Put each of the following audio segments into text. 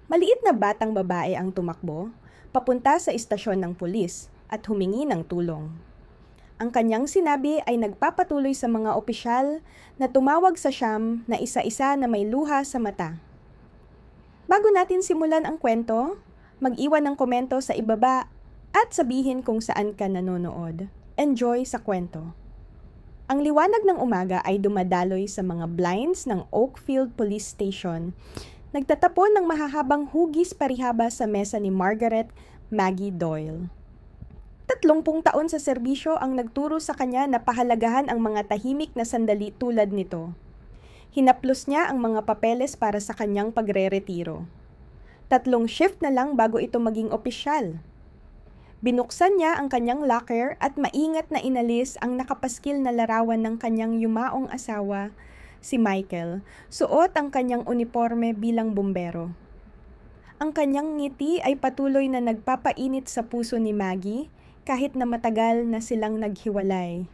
Maliit na batang babae ang tumakbo, papunta sa istasyon ng pulis at humingi ng tulong. Ang kanyang sinabi ay nagpapatuloy sa mga opisyal na tumawag sa siyam na isa-isa na may luha sa mata. Bago natin simulan ang kwento, mag-iwan ng komento sa ibaba at sabihin kung saan ka nanonood. Enjoy sa kwento. Ang liwanag ng umaga ay dumadaloy sa mga blinds ng Oakfield Police Station. Nagtatapon ng mahahabang hugis parihaba sa mesa ni Margaret Maggie Doyle. 30 taon sa serbisyo ang nagturo sa kanya na pahalagahan ang mga tahimik na sandali tulad nito. Hinaplos niya ang mga papeles para sa kanyang pagre-retiro. 3 shift na lang bago ito maging opisyal. Binuksan niya ang kanyang locker at maingat na inalis ang nakapaskil na larawan ng kanyang yumaong asawa, si Michael, suot ang kanyang uniforme bilang bumbero. Ang kanyang ngiti ay patuloy na nagpapainit sa puso ni Maggie kahit na matagal na silang naghiwalay.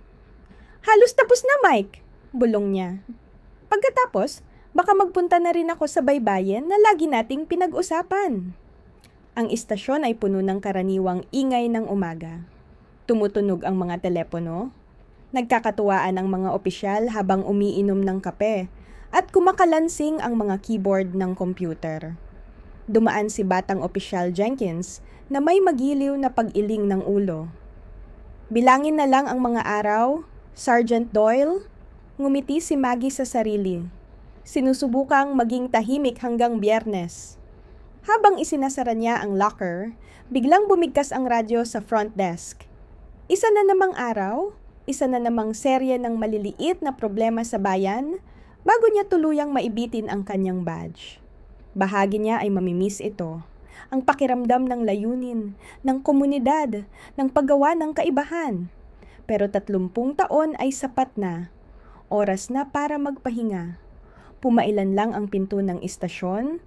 "Halos tapos na, Mike," bulong niya. "Pagkatapos, baka magpunta na rin ako sa baybayin na lagi nating pinag-usapan." Ang istasyon ay puno ng karaniwang ingay ng umaga. Tumutunog ang mga telepono, nagkakatuwaan ang mga opisyal habang umiinom ng kape, at kumakalansing ang mga keyboard ng computer. Dumaan si batang opisyal Jenkins na may magiliw na pag-iling ng ulo. "Bilangin na lang ang mga araw, Sergeant Doyle." Ngumiti si Maggie sa sarili. Sinusubukang maging tahimik hanggang Biyernes. Habang isinasara niya ang locker, biglang bumigkas ang radyo sa front desk. Isa na namang araw, isa na namang serye ng maliliit na problema sa bayan bago niya tuluyang maibitin ang kanyang badge. Bahagi niya ay mamimiss ito. Ang pakiramdam ng layunin, ng komunidad, ng paggawa ng kaibahan. Pero 30 taon ay sapat na. Oras na para magpahinga. Pumailan lang ang pinto ng istasyon,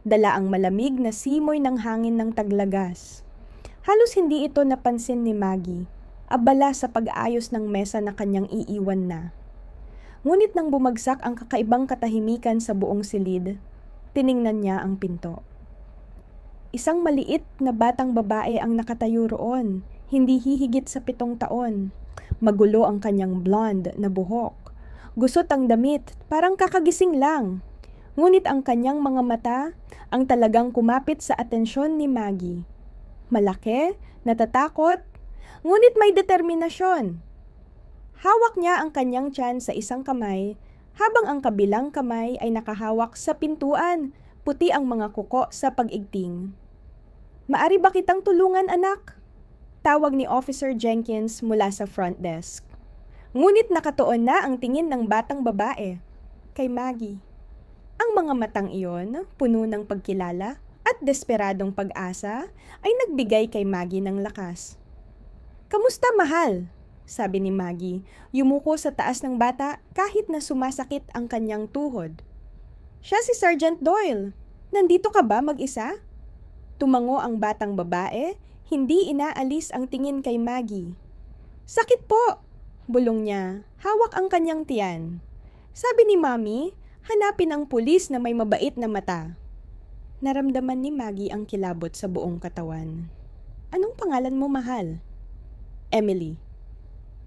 dala ang malamig na simoy ng hangin ng taglagas. Halos hindi ito napansin ni Maggie, abala sa pag-aayos ng mesa na kanyang iiwan na. Ngunit nang bumagsak ang kakaibang katahimikan sa buong silid, tiningnan niya ang pinto. Isang maliit na batang babae ang nakatayo roon, hindi hihigit sa 7 taon. Magulo ang kanyang blonde na buhok. Gusot ang damit, parang kakagising lang. Ngunit ang kanyang mga mata ang talagang kumapit sa atensyon ni Maggie. Malaki, natatakot, ngunit may determinasyon. Hawak niya ang kanyang tiyan sa isang kamay, habang ang kabilang kamay ay nakahawak sa pintuan, puti ang mga kuko sa pag-igting. "Maari ba kitang tulungan, anak?" Tawag ni Officer Jenkins mula sa front desk. Ngunit nakatuon na ang tingin ng batang babae kay Maggie. Ang mga matang iyon, puno ng pagkilala at desperadong pag-asa, ay nagbigay kay Maggie ng lakas. "Kamusta, mahal?" sabi ni Maggie, yumuko sa taas ng bata kahit na sumasakit ang kanyang tuhod. "Siya si Sergeant Doyle. Nandito ka ba mag-isa?" Tumango ang batang babae, hindi inaalis ang tingin kay Maggie. "Sakit po," bulong niya, hawak ang kanyang tiyan. "Sabi ni Mommy, hanapin ang pulis na may mabait na mata." Naramdaman ni Maggie ang kilabot sa buong katawan. "Anong pangalan mo, mahal?" "Emily."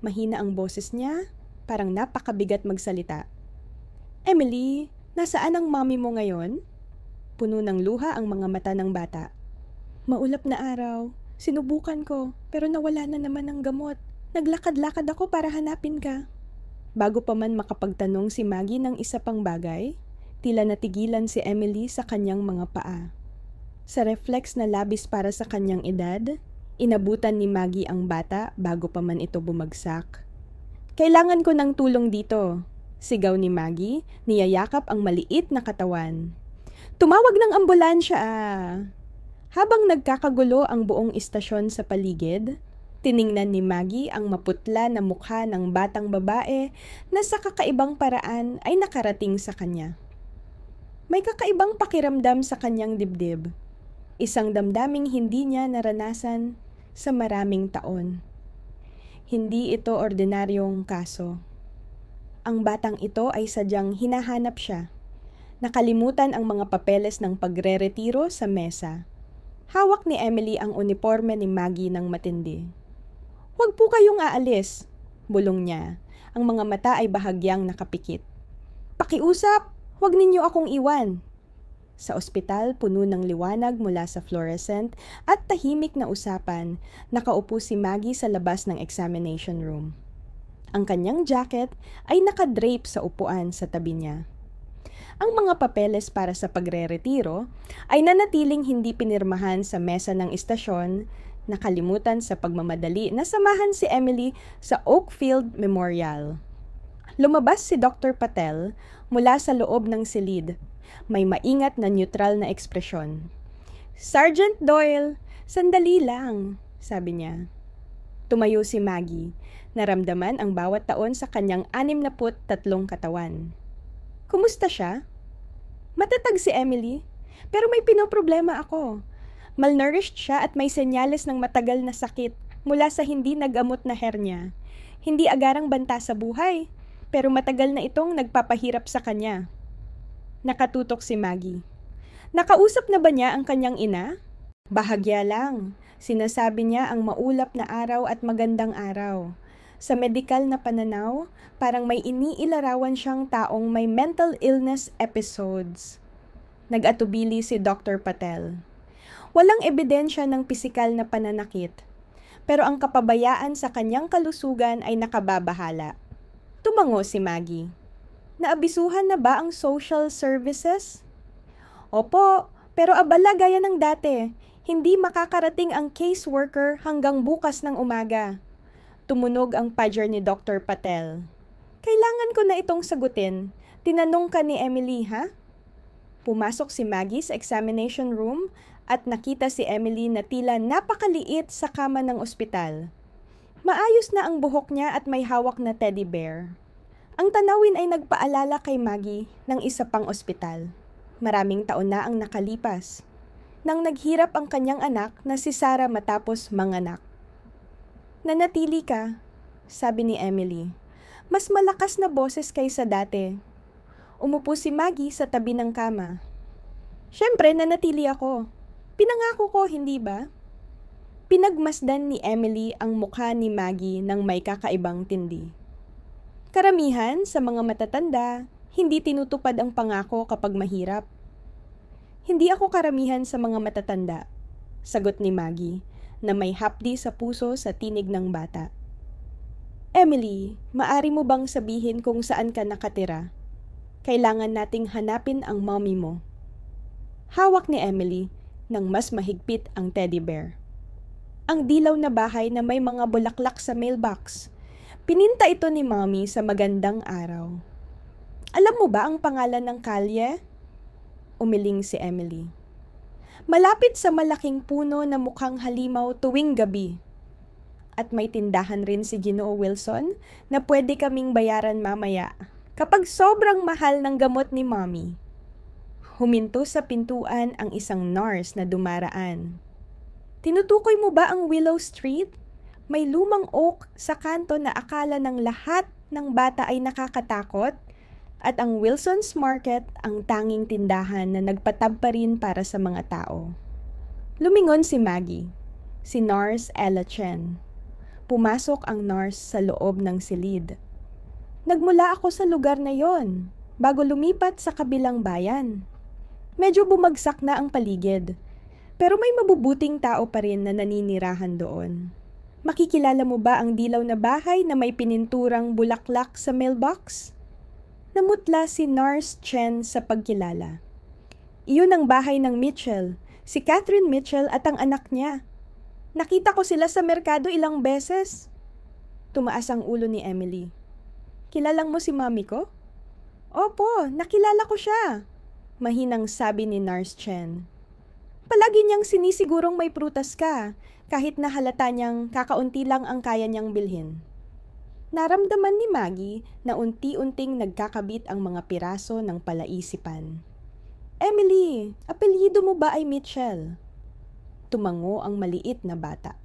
Mahina ang boses niya, parang napakabigat magsalita. "Emily, nasaan ang mommy mo ngayon?" Puno ng luha ang mga mata ng bata. "Maulap na araw. Sinubukan ko, pero nawala na naman ang gamot. Naglakad-lakad ako para hanapin ka." Bago pa man makapagtanong si Maggie ng isa pang bagay, tila natigilan si Emily sa kanyang mga paa. Sa reflex na labis para sa kanyang edad, inabutan ni Maggie ang bata bago pa man ito bumagsak. "Kailangan ko ng tulong dito," sigaw ni Maggie, niyayakap ang maliit na katawan. "Tumawag ng ambulansya ah!" Habang nagkakagulo ang buong istasyon sa paligid, tiningnan ni Maggie ang maputla na mukha ng batang babae na sa kakaibang paraan ay nakarating sa kanya. May kakaibang pakiramdam sa kanyang dibdib. Isang damdaming hindi niya naranasan sa maraming taon. Hindi ito ordinaryong kaso. Ang batang ito ay sadyang hinahanap siya. Nakalimutan ang mga papeles ng pagre-retiro sa mesa. Hawak ni Emily ang uniforme ni Maggie ng matindi. "Huwag po kayong aalis," bulong niya. Ang mga mata ay bahagyang nakapikit. "Pakiusap, huwag ninyo akong iwan." Sa ospital, puno ng liwanag mula sa fluorescent at tahimik na usapan, nakaupo si Maggie sa labas ng examination room. Ang kanyang jacket ay nakadrape sa upuan sa tabi niya. Ang mga papeles para sa pagre-retiro ay nanatiling hindi pinirmahan sa mesa ng istasyon, nakalimutan sa pagmamadali na samahan si Emily sa Oakfield Memorial. Lumabas si Dr. Patel mula sa loob ng silid. May maingat na neutral na ekspresyon. "Sergeant Doyle, sandali lang," sabi niya. Tumayo si Maggie. Naramdaman ang bawat taon sa kanyang 63 katawan. "Kumusta siya?" "Matatag si Emily, pero may pinoproblema ako. Malnourished siya at may senyales ng matagal na sakit mula sa hindi nagamot na hernia. Hindi agarang banta sa buhay, pero matagal na itong nagpapahirap sa kanya." Nakatutok si Maggie. "Nakausap na ba niya ang kanyang ina?" "Bahagya lang. Sinasabi niya ang maulap na araw at magandang araw. Sa medikal na pananaw, parang may iniilarawan siyang taong may mental illness episodes." Nag-atubili si Dr. Patel. Walang ebidensya ng pisikal na pananakit, pero ang kapabayaan sa kanyang kalusugan ay nakababahala. Tumango si Maggie. "Naabisuhan na ba ang social services?" "Opo, pero abala gaya ng dati. Hindi makakarating ang caseworker hanggang bukas ng umaga." Tumunog ang pager ni Dr. Patel. "Kailangan ko na itong sagutin. Tinanong ka ni Emily, ha?" Pumasok si Maggie sa examination room at nakita si Emily na tila napakaliit sa kama ng ospital. Maayos na ang buhok niya at may hawak na teddy bear. Ang tanawin ay nagpaalala kay Maggie ng isa pang ospital. Maraming taon na ang nakalipas nang naghirap ang kanyang anak na si Sarah matapos manganak. "Nanatili ka," sabi ni Emily. "Mas malakas na boses kaysa dati." Umupo si Maggie sa tabi ng kama. "Siyempre, nanatili ako. Pinangako ko, hindi ba?" Pinagmasdan ni Emily ang mukha ni Maggie ng may kakaibang tindi. "Karamihan sa mga matatanda, hindi tinutupad ang pangako kapag mahirap." "Hindi ako karamihan sa mga matatanda," sagot ni Maggie, na may hapdi sa puso sa tinig ng bata. "Emily, maari mo bang sabihin kung saan ka nakatira? Kailangan nating hanapin ang mommy mo." Hawak ni Emily nang mas mahigpit ang teddy bear. Ang dilaw na bahay na may mga bulaklak sa mailbox. Pininta ito ni mommy sa magandang araw. "Alam mo ba ang pangalan ng kalye?" Umiling si Emily. "Malapit sa malaking puno na mukhang halimaw tuwing gabi. At may tindahan rin si Ginoo Wilson na pwede kaming bayaran mamaya kapag sobrang mahal ng gamot ni mommy." Huminto sa pintuan ang isang nurse na dumaraan. "Tinutukoy mo ba ang Willow Street? May lumang oak sa kanto na akala ng lahat ng bata ay nakakatakot? At ang Wilson's Market ang tanging tindahan na nagpatabpa rin para sa mga tao." Lumingon si Maggie, si Nurse Ella Chen. Pumasok ang nurse sa loob ng silid. "Nagmula ako sa lugar na yon, bago lumipat sa kabilang bayan. Medyo bumagsak na ang paligid, pero may mabubuting tao pa rin na naninirahan doon. Makikilala mo ba ang dilaw na bahay na may pininturang bulaklak sa mailbox?" Namutla si Nurse Chen sa pagkilala. "Iyon ang bahay ng Mitchell, si Catherine Mitchell at ang anak niya. Nakita ko sila sa merkado ilang beses." Tumaas ang ulo ni Emily. "Kilalang mo si mami ko?" "Opo, nakilala ko siya," mahinang sabi ni Nurse Chen. "Palagi niyang sinisigurong may prutas ka, kahit na halata niyang kakaunti lang ang kaya niyang bilhin." Naramdaman ni Maggie na unti-unting nagkakabit ang mga piraso ng palaisipan. "Emily, apelyido mo ba ay Mitchell?" Tumango ang maliit na bata.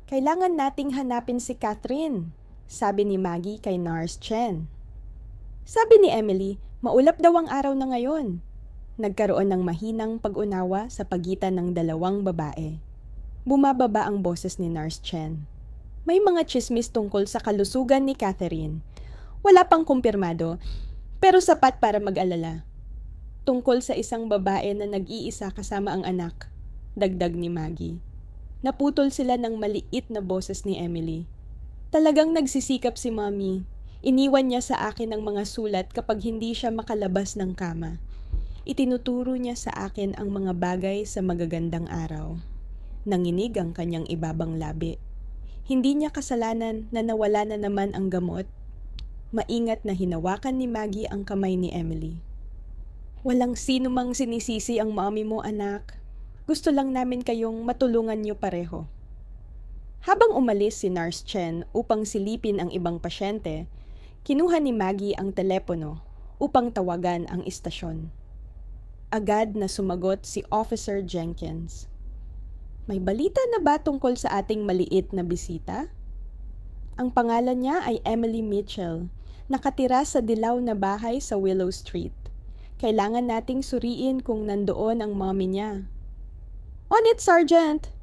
"Kailangan nating hanapin si Catherine," sabi ni Maggie kay Nurse Chen. Sabi ni Emily, Maulap daw ang araw na ngayon. Nagkaroon ng mahinang pag-unawa sa pagitan ng dalawang babae. Bumababa ang boses ni Nurse Chen. May mga tsismis tungkol sa kalusugan ni Catherine. Wala pang kumpirmado, pero sapat para mag-alala. Tungkol sa isang babae na nag-iisa kasama ang anak, dagdag ni Maggie. Naputol sila ng maliit na boses ni Emily. Talagang nagsisikap si Mommy. Iniwan niya sa akin ang mga sulat kapag hindi siya makalabas ng kama. Itinuturo niya sa akin ang mga bagay sa magagandang araw. Nanginig ang kanyang ibabang labi. Hindi niya kasalanan na nawala na naman ang gamot. Maingat na hinawakan ni Maggie ang kamay ni Emily. Walang sino mang sinisisi ang mommy mo, anak. Gusto lang namin kayong matulungan niyo pareho. Habang umalis si Nurse Chen upang silipin ang ibang pasyente, kinuha ni Maggie ang telepono upang tawagan ang istasyon. Agad na sumagot si Officer Jenkins. May balita na ba tungkol sa ating maliit na bisita? Ang pangalan niya ay Emily Mitchell, nakatira sa dilaw na bahay sa Willow Street. Kailangan nating suriin kung nandoon ang mommy niya. On it, Sergeant!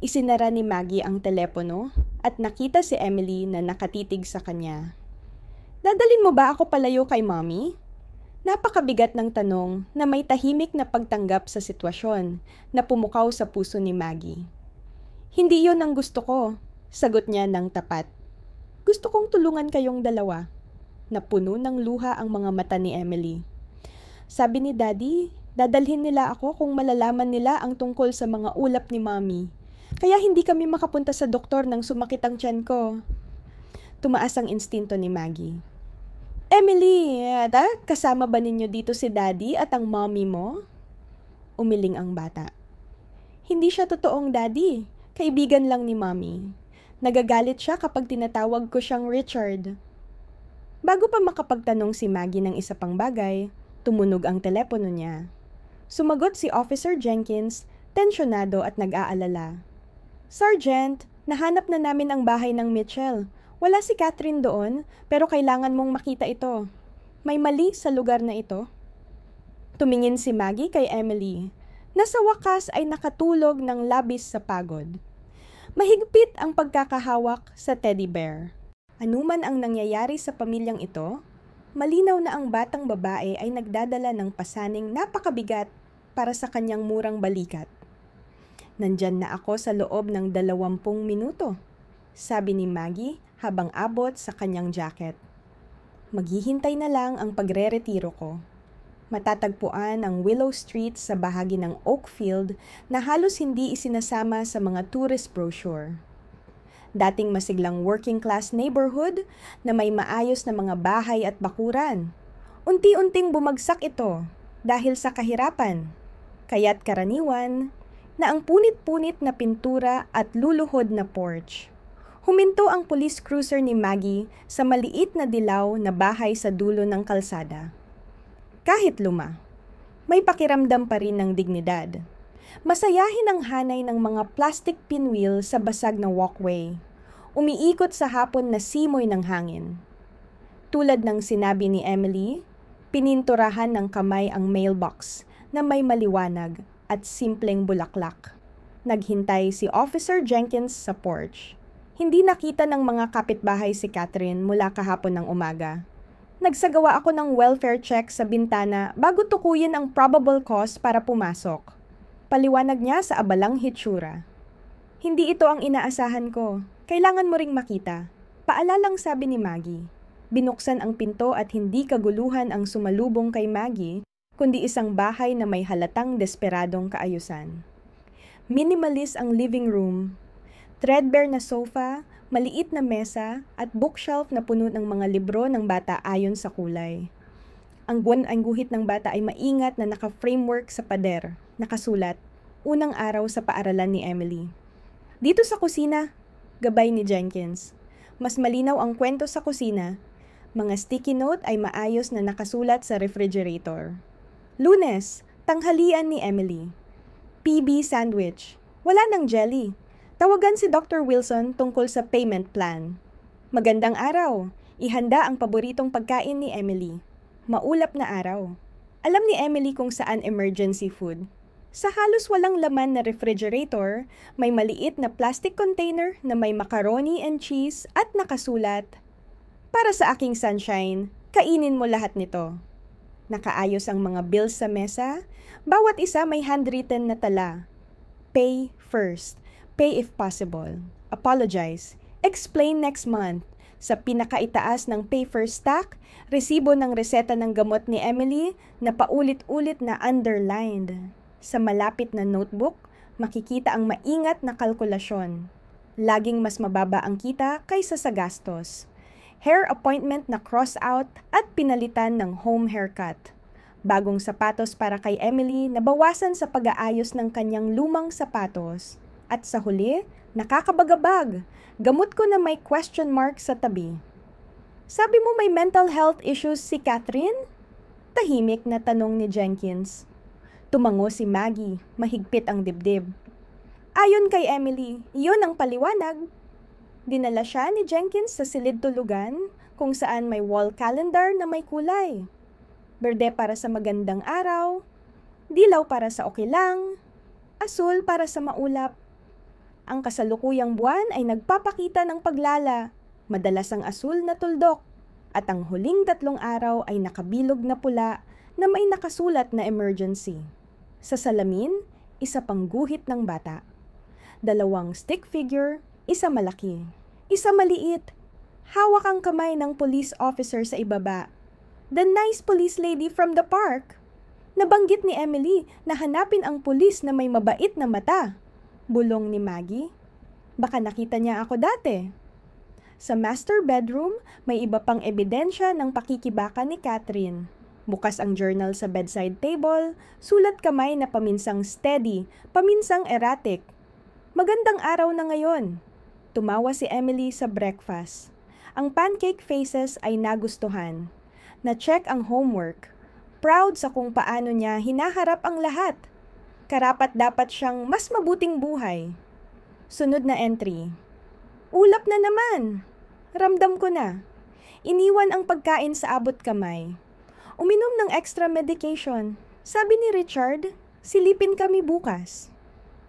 Isinara ni Maggie ang telepono at nakita si Emily na nakatitig sa kanya. Dadalin mo ba ako palayo kay mommy? Napakabigat ng tanong na may tahimik na pagtanggap sa sitwasyon na pumukaw sa puso ni Maggie. Hindi yon ang gusto ko, sagot niya ng tapat. Gusto kong tulungan kayong dalawa. Napuno ng luha ang mga mata ni Emily. Sabi ni Daddy, dadalhin nila ako kung malalaman nila ang tungkol sa mga ulap ni Mommy. Kaya hindi kami makapunta sa doktor nang sumakit ang tiyan ko. Tumaas ang instinto ni Maggie. Emily, kasama ba ninyo dito si Daddy at ang mommy mo? Umiling ang bata. Hindi siya totoong daddy. Kaibigan lang ni mommy. Nagagalit siya kapag tinatawag ko siyang Richard. Bago pa makapagtanong si Maggie ng isa pang bagay, tumunog ang telepono niya. Sumagot si Officer Jenkins, tensyonado at nag-aalala. Sergeant, nahanap na namin ang bahay ng Mitchell. Wala si Catherine doon, pero kailangan mong makita ito. May mali sa lugar na ito. Tumingin si Maggie kay Emily, na sa wakas ay nakatulog ng labis sa pagod. Mahigpit ang pagkakahawak sa teddy bear. Anuman ang nangyayari sa pamilyang ito, malinaw na ang batang babae ay nagdadala ng pasaning napakabigat para sa kanyang murang balikat. Nandyan na ako sa loob ng 20 minuto, sabi ni Maggie habang abot sa kanyang jacket. Maghihintay na lang ang pagre-retiro ko. Matatagpuan ang Willow Street sa bahagi ng Oakfield na halos hindi isinasama sa mga tourist brochure. Dating masiglang working-class neighborhood na may maayos na mga bahay at bakuran. Unti-unting bumagsak ito dahil sa kahirapan. Kaya't karaniwan na ang punit-punit na pintura at luluhod na porch. Huminto ang police cruiser ni Maggie sa maliit na dilaw na bahay sa dulo ng kalsada. Kahit luma, may pakiramdam pa rin ng dignidad. Masayahin ang hanay ng mga plastic pinwheel sa basag na walkway. Umiikot sa hapon na simoy ng hangin. Tulad ng sinabi ni Emily, pininturahan ng kamay ang mailbox na may maliwanag at simpleng bulaklak. Naghintay si Officer Jenkins sa porch. Hindi nakita ng mga kapitbahay si Catherine mula kahapon ng umaga. Nagsagawa ako ng welfare check sa bintana bago tukuyin ang probable cause para pumasok. Paliwanag niya sa abalang hitsura. Hindi ito ang inaasahan ko. Kailangan mo ring makita. Paalalang sabi ni Maggie. Binuksan ang pinto at hindi kaguluhan ang sumalubong kay Maggie, kundi isang bahay na may halatang desperadong kaayusan. Minimalist ang living room. Threadbare na sofa, maliit na mesa, at bookshelf na puno ng mga libro ng bata ayon sa kulay. Ang guhit ng bata ay maingat na naka-framework sa pader, nakasulat, unang araw sa paaralan ni Emily. Dito sa kusina, gabay ni Jenkins. Mas malinaw ang kwento sa kusina. Mga sticky note ay maayos na nakasulat sa refrigerator. Lunes, tanghalian ni Emily. PB sandwich. Wala ng jelly. Tawagan si Dr. Wilson tungkol sa payment plan. Magandang araw. Ihanda ang paboritong pagkain ni Emily. Maulap na araw. Alam ni Emily kung saan emergency food. Sa halos walang laman na refrigerator, may maliit na plastic container na may macaroni and cheese at nakasulat, "Para sa aking sunshine, kainin mo lahat nito." Nakaayos ang mga bills sa mesa, bawat isa may handwritten na tala. Pay first, pay if possible, apologize, explain next month. Sa pinakaitaas ng pay first stack, resibo ng reseta ng gamot ni Emily na paulit-ulit na underlined. Sa malapit na notebook, makikita ang maingat na kalkulasyon. Laging mas mababa ang kita kaysa sa gastos. Hair appointment na cross out at pinalitan ng home haircut. Bagong sapatos para kay Emily na bawasan sa pag-aayos ng kanyang lumang sapatos. At sa huli, nakakabagabag. Gamot ko na may question mark sa tabi. "Sabi mo may mental health issues si Catherine?" Tahimik na tanong ni Jenkins. Tumango si Maggie, mahigpit ang dibdib. Ayon kay Emily, iyon ang paliwanag. Dinala siya ni Jenkins sa silid tulugan kung saan may wall calendar na may kulay. Berde para sa magandang araw, dilaw para sa okay lang, asul para sa maulap. Ang kasalukuyang buwan ay nagpapakita ng paglala, madalas ang asul na tuldok, at ang huling 3 araw ay nakabilog na pula na may nakasulat na emergency. Sa salamin, isa pang guhit ng bata. 2 stick figure, isa malaki, isa maliit. Hawak ang kamay ng police officer sa ibaba. The nice police lady from the park. Nabanggit ni Emily na hanapin ang pulis na may mabait na mata. Bulong ni Maggie. Baka nakita niya ako dati. Sa master bedroom, may iba pang ebidensya ng pakikibaka ni Catherine. Bukas ang journal sa bedside table, sulat kamay na paminsang steady, paminsang erratic. Magandang araw na ngayon. Tumawa si Emily sa breakfast. Ang pancake faces ay nagustuhan. Na-check ang homework. Proud sa kung paano niya hinaharap ang lahat. Karapat dapat siyang mas mabuting buhay. Sunod na entry. Ulap na naman. Ramdam ko na. Iniwan ang pagkain sa abot kamay. Uminom ng extra medication. Sabi ni Richard, silipin kami bukas.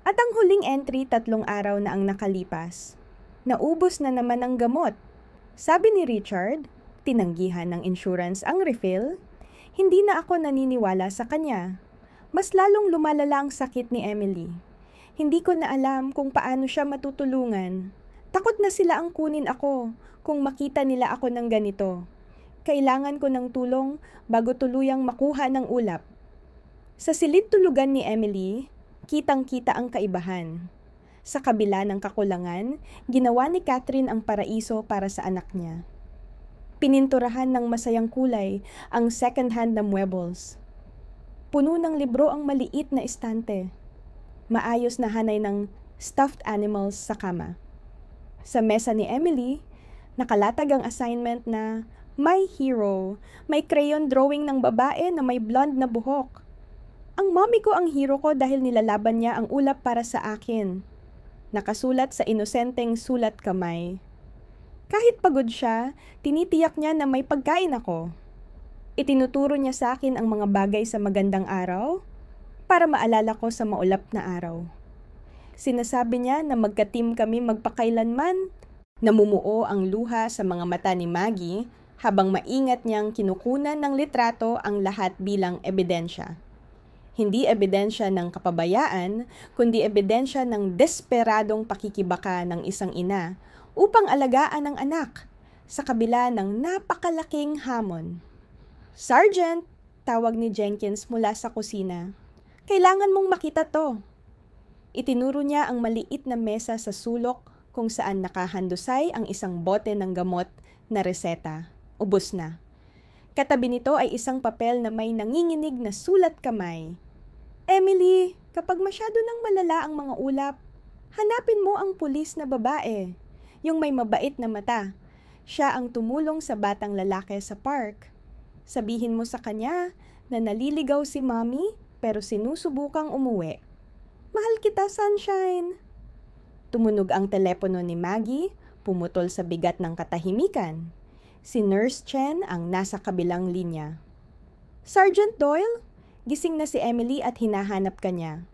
At ang huling entry 3 araw na ang nakalipas. Naubos na naman ang gamot. Sabi ni Richard, tinanggihan ng insurance ang refill. Hindi na ako naniniwala sa kanya. Mas lalong lumalala ang sakit ni Emily. Hindi ko na alam kung paano siya matutulungan. Takot na sila ang kunin ako kung makita nila ako ng ganito. Kailangan ko ng tulong bago tuluyang makuha ng ulap. Sa silid tulugan ni Emily, kitang-kita ang kaibahan. Sa kabila ng kakulangan, ginawa ni Catherine ang paraiso para sa anak niya. Pininturahan ng masayang kulay ang second-hand na muebles. Puno ng libro ang maliit na estante. Maayos na hanay ng stuffed animals sa kama. Sa mesa ni Emily, nakalatag ang assignment na My Hero. May crayon drawing ng babae na may blonde na buhok. Ang mommy ko ang hero ko dahil nilalaban niya ang ulap para sa akin. Nakasulat sa inosenteng sulat kamay. Kahit pagod siya, tinitiyak niya na may pagkain ako. Itinuturo niya sa akin ang mga bagay sa magandang araw para maalala ko sa maulap na araw. Sinasabi niya na magka-team kami magpakailanman. Namumuo ang luha sa mga mata ni Maggie habang maingat niyang kinukunan ng litrato ang lahat bilang ebidensya. Hindi ebidensya ng kapabayaan, kundi ebidensya ng desperadong pakikibaka ng isang ina upang alagaan ang anak sa kabila ng napakalaking hamon. Sergeant, tawag ni Jenkins mula sa kusina. Kailangan mong makita to. Itinuro niya ang maliit na mesa sa sulok kung saan nakahandusay ang isang bote ng gamot na reseta. Ubos na. Katabi nito ay isang papel na may nanginginig na sulat kamay. Emily, kapag masyado nang malala ang mga ulap, hanapin mo ang pulis na babae, yung may mabait na mata. Siya ang tumulong sa batang lalaki sa park. Sabihin mo sa kanya na naliligaw si mommy pero sinusubukang umuwi. Mahal kita, sunshine. Tumunog ang telepono ni Maggie, pumutol sa bigat ng katahimikan. Si Nurse Chen ang nasa kabilang linya. Sergeant Doyle? Gising na si Emily at hinahanap ka niya.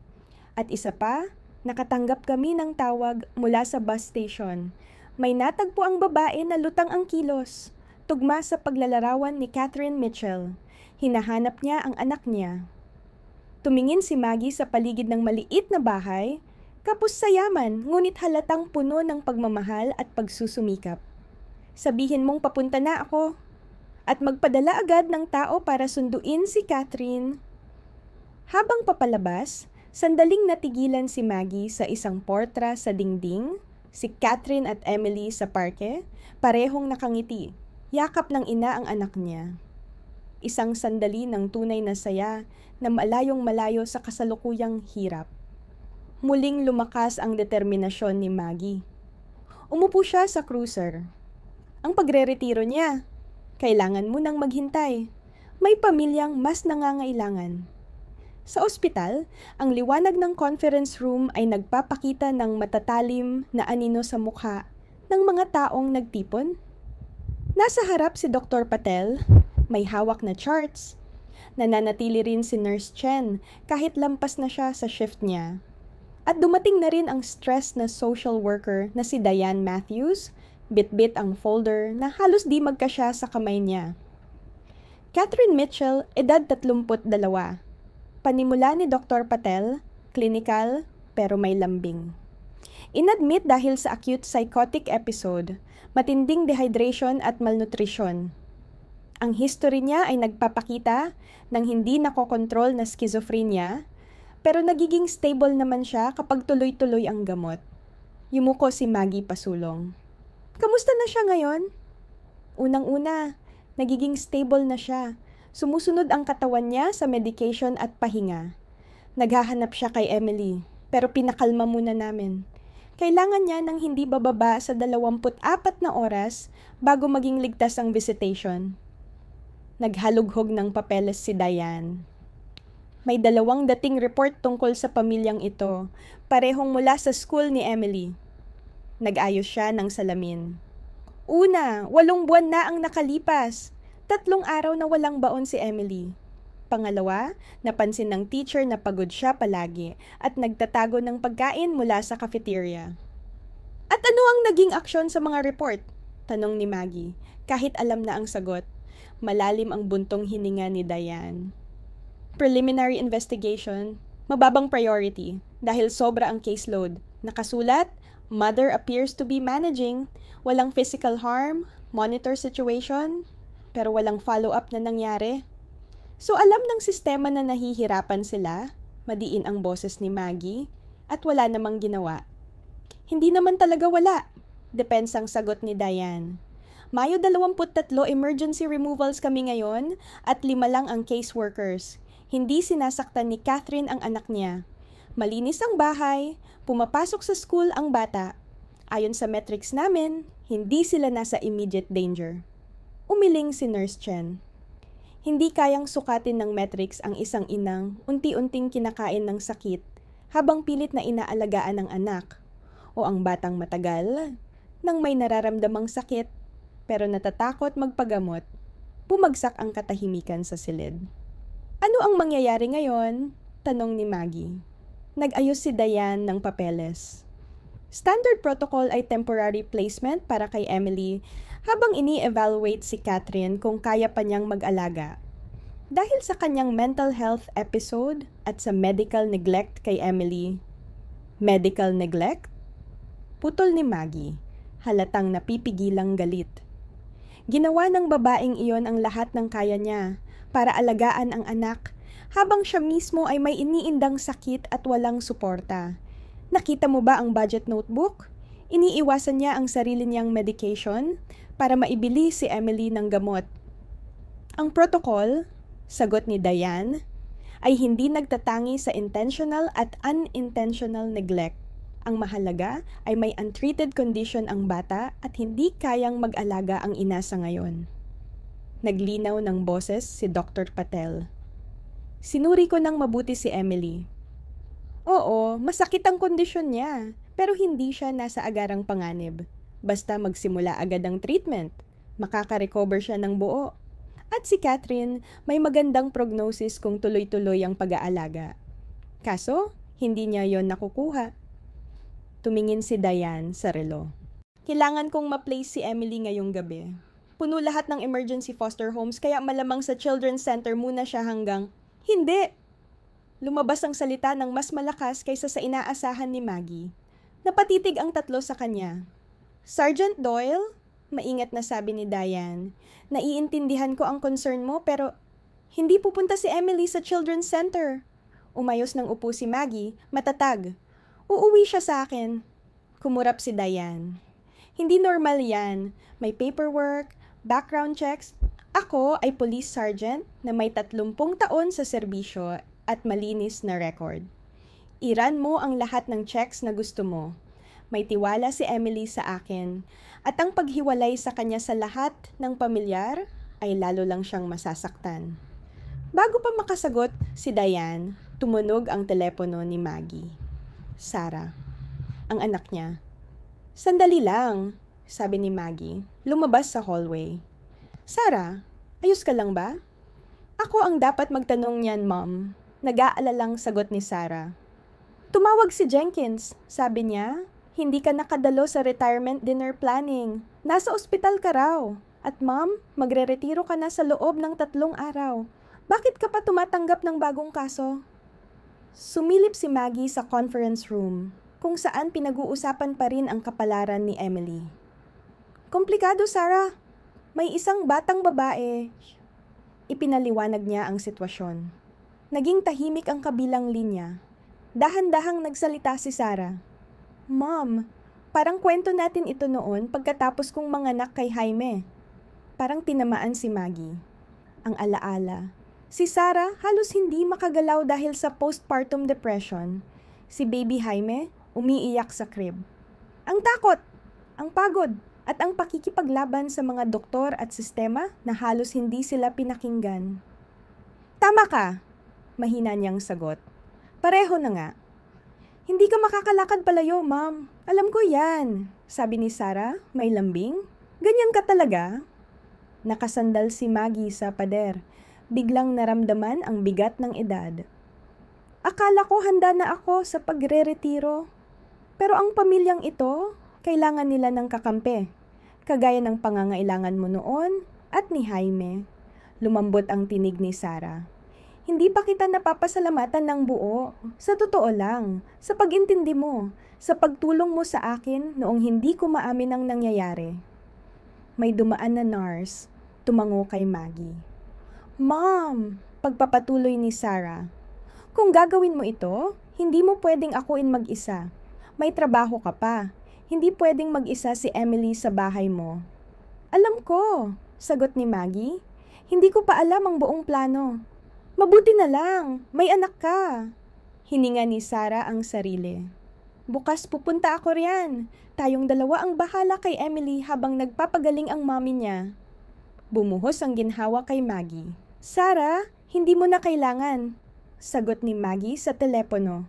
At isa pa, nakatanggap kami ng tawag mula sa bus station. May natagpo ang babae na lutang ang kilos. Tugma sa paglalarawan ni Catherine Mitchell. Hinahanap niya ang anak niya. Tumingin si Maggie sa paligid ng maliit na bahay, kapos sa yaman, ngunit halatang puno ng pagmamahal at pagsusumikap. Sabihin mong papunta na ako. At magpadala agad ng tao para sunduin si Catherine. Habang papalabas, sandaling natigilan si Maggie sa isang portra sa dingding, si Catherine at Emily sa parke, parehong nakangiti. Yakap ng ina ang anak niya. Isang sandali ng tunay na saya na malayong malayo sa kasalukuyang hirap. Muling lumakas ang determinasyon ni Maggie. Umupo siya sa cruiser. Ang pagre-retiro niya. Kailangan mo nang maghintay. May pamilyang mas nangangailangan. Sa ospital, ang liwanag ng conference room ay nagpapakita ng matatalim na anino sa mukha ng mga taong nagtipon. Nasa harap si Dr. Patel, may hawak na charts. Nananatili rin si Nurse Chen kahit lampas na siya sa shift niya. At dumating na rin ang stress na social worker na si Diane Matthews, bit-bit ang folder na halos di magkasya sa kamay niya. Catherine Mitchell, edad 32. Panimula ni Dr. Patel, clinical pero may lambing. Inadmit dahil sa acute psychotic episode, matinding dehydration at malnutrition. Ang history niya ay nagpapakita ng hindi nakokontrol na schizophrenia, pero nagiging stable naman siya kapag tuloy-tuloy ang gamot. Yumuko si Maggie pasulong. Kamusta na siya ngayon? Unang-una, nagiging stable na siya. Sumusunod ang katawan niya sa medication at pahinga. Naghahanap siya kay Emily, pero pinakalma muna namin. Kailangan niya ng hindi bababa sa 24 na oras bago maging ligtas ang visitation. Naghalughog ng papeles si Diane. May 2 dating report tungkol sa pamilyang ito, parehong mula sa school ni Emily. Nag-ayos siya ng salamin. Una, 8 buwan na ang nakalipas. 3 araw na walang baon si Emily. Pangalawa, napansin ng teacher na pagod siya palagi at nagtatago ng pagkain mula sa cafeteria. At ano ang naging aksyon sa mga report? Tanong ni Maggie, kahit alam na ang sagot. Malalim ang buntong hininga ni Diane. Preliminary investigation, mababang priority dahil sobra ang caseload. Nakasulat, mother appears to be managing, walang physical harm, monitor situation, pero walang follow-up na nangyari. So alam ng sistema na nahihirapan sila, madiin ang boses ni Maggie, at wala namang ginawa. Hindi naman talaga wala, depensang sagot ni Diane. Mayo 23 emergency removals kami ngayon at 5 lang ang caseworkers. Hindi sinasaktan ni Catherine ang anak niya. Malinis ang bahay, pumapasok sa school ang bata. Ayon sa metrics namin, hindi sila nasa immediate danger. Umiling si Nurse Chen. Hindi kayang sukatin ng metrics ang isang inang unti-unting kinakain ng sakit habang pilit na inaalagaan ng anak o ang batang matagal nang may nararamdamang sakit pero natatakot magpagamot, bumagsak ang katahimikan sa silid. Ano ang mangyayari ngayon? Tanong ni Maggie. Nag-ayos si Diane ng papeles. Standard protocol ay temporary placement para kay Emily habang ini-evaluate si Catherine kung kaya pa niyang mag-alaga. Dahil sa kanyang mental health episode at sa medical neglect kay Emily. Medical neglect? Putol ni Maggie, halatang napipigilang galit. Ginawa ng babaeng iyon ang lahat ng kaya niya para alagaan ang anak habang siya mismo ay may iniindang sakit at walang suporta. Nakita mo ba ang budget notebook? Iniiwasan niya ang sarili niyang medication para maibili si Emily ng gamot. Ang protocol, sagot ni Diane, ay hindi nagtatangi sa intentional at unintentional neglect. Ang mahalaga ay may untreated condition ang bata at hindi kayang mag-alaga ang ina sa ngayon. Naglinaw ng boses si Dr. Patel. Sinuri ko ng mabuti si Emily. Oo, masakit ang kondisyon niya, pero hindi siya nasa agarang panganib. Basta magsimula agad ang treatment, makaka-recover siya ng buo. At si Catherine may magandang prognosis kung tuloy-tuloy ang pag-aalaga. Kaso, hindi niya yon nakukuha. Tumingin si Diane sa relo. Kailangan kong ma-place si Emily ngayong gabi. Puno lahat ng emergency foster homes kaya malamang sa children's center muna siya hanggang, hindi! Lumabas ang salita ng mas malakas kaysa sa inaasahan ni Maggie. Napatitig ang tatlo sa kanya. Sergeant Doyle? Maingat na sabi ni Diane. Naiintindihan ko ang concern mo pero hindi pupunta si Emily sa children's center. Umayos ng upo si Maggie, matatag. Uuwi siya sa akin. Kumurap si Diane. Hindi normal yan. May paperwork, background checks. Ako ay police sergeant na may 30 taon sa serbisyo at malinis na record. Iran mo ang lahat ng checks na gusto mo. May tiwala si Emily sa akin at ang paghiwalay sa kanya sa lahat ng pamilyar ay lalo lang siyang masasaktan. Bago pa makasagot si Diane, tumunog ang telepono ni Maggie. Sarah, ang anak niya. Sandali lang, sabi ni Maggie, lumabas sa hallway. Sarah, ayos ka lang ba? Ako ang dapat magtanong niyan, Mom. Nag-aalalang sagot ni Sarah. Tumawag si Jenkins, sabi niya. Hindi ka nakadalo sa retirement dinner planning. Nasa ospital ka raw. At Mom, magre-retiro ka na sa loob ng 3 araw. Bakit ka pa tumatanggap ng bagong kaso? Sumilip si Maggie sa conference room, kung saan pinag-uusapan pa rin ang kapalaran ni Emily. Komplikado, Sarah. May isang batang babae. Ipinaliwanag niya ang sitwasyon. Naging tahimik ang kabilang linya. Dahan-dahang nagsalita si Sarah. Mom, parang kwento natin ito noon pagkatapos kong manganak kay Jaime. Parang tinamaan si Maggie. Ang alaala. Si Sarah halos hindi makagalaw dahil sa postpartum depression. Si baby Jaime umiiyak sa crib. Ang takot, ang pagod, at ang pakikipaglaban sa mga doktor at sistema na halos hindi sila pinakinggan. Tama ka, mahina niyang sagot. Pareho na nga. Hindi ka makakalakad palayo, Ma'am. Alam ko yan, sabi ni Sarah, may lambing. Ganyan ka talaga? Nakasandal si Maggie sa pader. Biglang naramdaman ang bigat ng edad. Akala ko handa na ako sa pagre-retiro. Pero ang pamilyang ito, kailangan nila ng kakampi. Kagaya ng pangangailangan mo noon at ni Jaime. Lumambot ang tinig ni Sarah. Hindi pa kita napapasalamatan ng buo. Sa totoo lang, sa pag-intindi mo, sa pagtulong mo sa akin noong hindi ko maamin ang nangyayari. May dumaan na nurse, tumango kay Maggie. Mom, pagpapatuloy ni Sarah. Kung gagawin mo ito, hindi mo pwedeng akuin mag-isa. May trabaho ka pa. Hindi pwedeng mag-isa si Emily sa bahay mo. Alam ko, sagot ni Maggie. Hindi ko pa alam ang buong plano. Mabuti na lang, may anak ka. Hininga ni Sarah ang sarili. Bukas pupunta ako riyan. Tayong dalawa ang bahala kay Emily habang nagpapagaling ang mommy niya. Bumuhos ang ginhawa kay Maggie. Sarah, hindi mo na kailangan. Sagot ni Maggie sa telepono.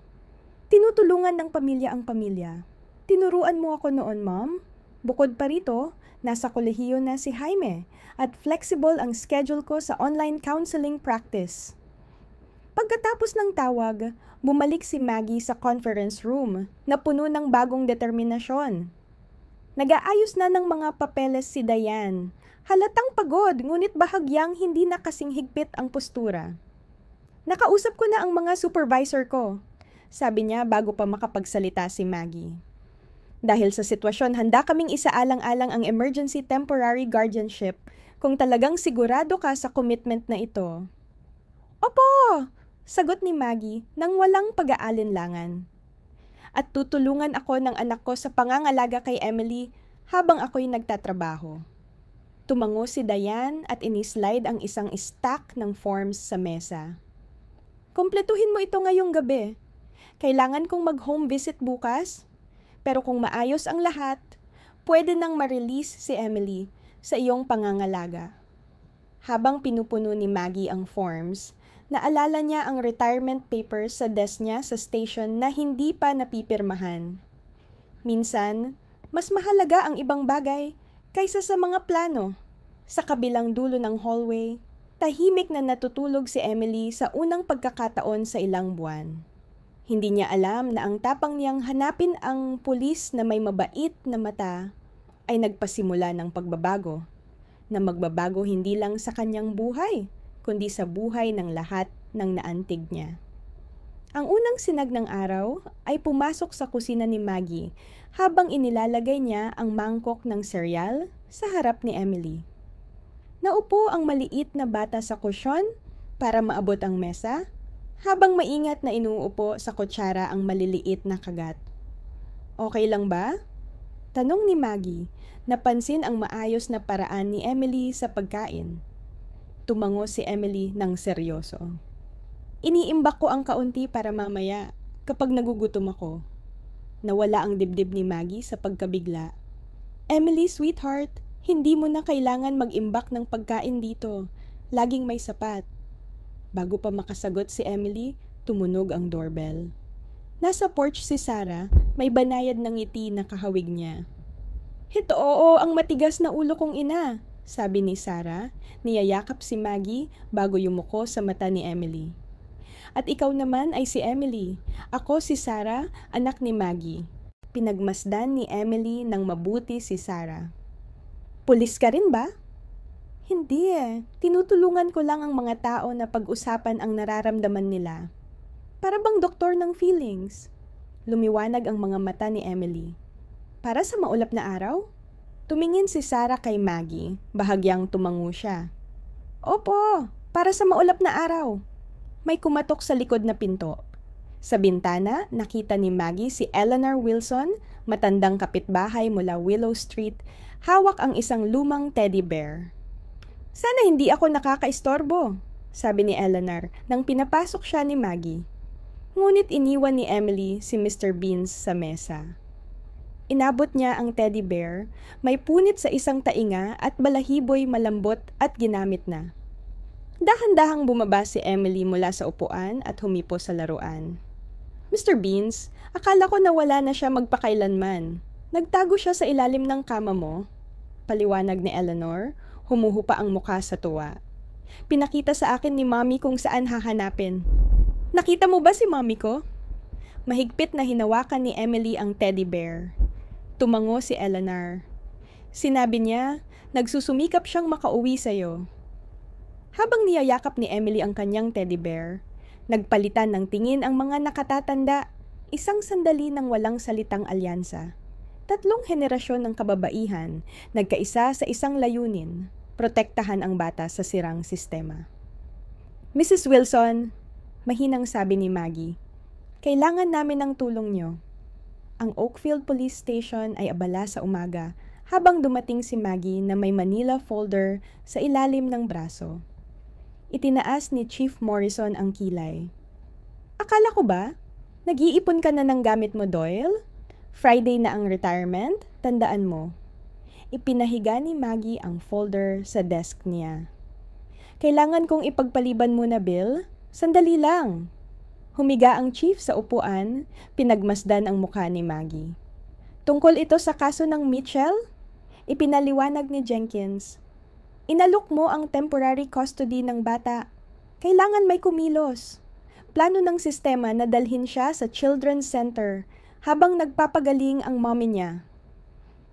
Tinutulungan ng pamilya ang pamilya. Tinuruan mo ako noon, Mom. Bukod pa rito, nasa kolehiyo na si Jaime at flexible ang schedule ko sa online counseling practice. Pagkatapos ng tawag, bumalik si Maggie sa conference room na puno ng bagong determinasyon. Nag-aayos na ng mga papeles si Diane. Halatang pagod, ngunit bahagyang hindi na kasing higpit ang postura. Nakausap ko na ang mga supervisor ko, sabi niya bago pa makapagsalita si Maggie. Dahil sa sitwasyon, handa kaming isaalang-alang ang emergency temporary guardianship kung talagang sigurado ka sa commitment na ito. Opo! Sagot ni Maggie nang walang pag-aalinlangan. At tutulungan ako ng anak ko sa pangangalaga kay Emily habang ako'y nagtatrabaho. Tumango si Diane at inislide ang isang stack ng forms sa mesa. Kompletuhin mo ito ngayong gabi. Kailangan kong mag-home visit bukas. Pero kung maayos ang lahat, pwede nang ma-release si Emily sa iyong pangangalaga. Habang pinupuno ni Maggie ang forms, naalala niya ang retirement papers sa desk niya sa station na hindi pa napipirmahan. Minsan, mas mahalaga ang ibang bagay kaysa sa mga plano. Sa kabilang dulo ng hallway, Tahimik na natutulog si Emily sa unang pagkakataon sa ilang buwan. Hindi niya alam na ang tapang niyang hanapin ang pulis na may mabait na mata ay nagpasimula ng pagbabago, na magbabago hindi lang sa kanyang buhay, kundi sa buhay ng lahat ng naantig niya. Ang unang sinag ng araw ay pumasok sa kusina ni Maggie habang inilalagay niya ang mangkok ng seryal sa harap ni Emily. Naupo ang maliit na bata sa kusyon para maabot ang mesa, habang maingat na inuupo sa kutsara ang maliliit na kagat. Okay lang ba? Tanong ni Maggie, napansin ang maayos na paraan ni Emily sa pagkain. Tumango si Emily ng seryoso. Iniimbak ko ang kaunti para mamaya kapag nagugutom ako. Nawala ang dibdib ni Maggie sa pagkabigla. Emily, sweetheart, hindi mo na kailangan mag-imbak ng pagkain dito. Laging may sapat. Bago pa makasagot si Emily, tumunog ang doorbell. Nasa porch si Sarah, may banayad ng ngiti na kahawig niya. "Ito oo, ang matigas na ulo kong ina," sabi ni Sarah, niyayakap si Maggie bago yumuko sa mata ni Emily. "At ikaw naman ay si Emily. Ako si Sarah, anak ni Maggie." Pinagmasdan ni Emily ng mabuti si Sarah. "Pulis ka rin ba?" "Hindi eh. Tinutulungan ko lang ang mga tao na pag-usapan ang nararamdaman nila. Para bang doktor ng feelings." Lumiwanag ang mga mata ni Emily. "Para sa maulap na araw?" Tumingin si Sarah kay Maggie, bahagyang tumango siya. "Opo, para sa maulap na araw." May kumatok sa likod na pinto. Sa bintana, nakita ni Maggie si Eleanor Wilson, matandang kapitbahay mula Willow Street, hawak ang isang lumang teddy bear. "Sana hindi ako nakakaistorbo," sabi ni Eleanor nang pinapasok siya ni Maggie. Ngunit iniwan ni Emily si Mr. Beans sa mesa. Inabot niya ang teddy bear, may punit sa isang tainga at balahiboy malambot at ginamit na. Dahan-dahang bumaba si Emily mula sa upuan at humipo sa laruan. "Mr. Beans, akala ko na wala na siya magpakailanman. Nagtago siya sa ilalim ng kama mo?" Paliwanag ni Eleanor, humuhupa ang mukha sa tuwa. "Pinakita sa akin ni Mommy kung saan hahanapin." "Nakita mo ba si Mommy ko?" Mahigpit na hinawakan ni Emily ang teddy bear. Tumango si Eleanor. Sinabi niya, nagsusumikap siyang makauwi sa'yo. Habang niyayakap ni Emily ang kanyang teddy bear, nagpalitan ng tingin ang mga nakatatanda, isang sandali ng walang salitang alyansa. 3 henerasyon ng kababaihan, nagkaisa sa isang layunin, protektahan ang bata sa sirang sistema. "Mrs. Wilson," mahinang sabi ni Maggie, "kailangan namin ng tulong niyo." Ang Oakfield Police Station ay abala sa umaga habang dumating si Maggie na may Manila folder sa ilalim ng braso. Itinaas ni Chief Morrison ang kilay. "Akala ko ba? Nag-iipon ka na ng gamit mo, Doyle? Friday na ang retirement, tandaan mo." Ipinahiga ni Maggie ang folder sa desk niya. "Kailangan kong ipagpaliban muna, Bill. Sandali lang." Humiga ang chief sa upuan, pinagmasdan ang mukha ni Maggie. "Tungkol ito sa kaso ng Mitchell?" Ipinaliwanag ni Jenkins. "Inalok mo ang temporary custody ng bata. Kailangan may kumilos. Plano ng sistema na dalhin siya sa Children's Center habang nagpapagaling ang mommy niya."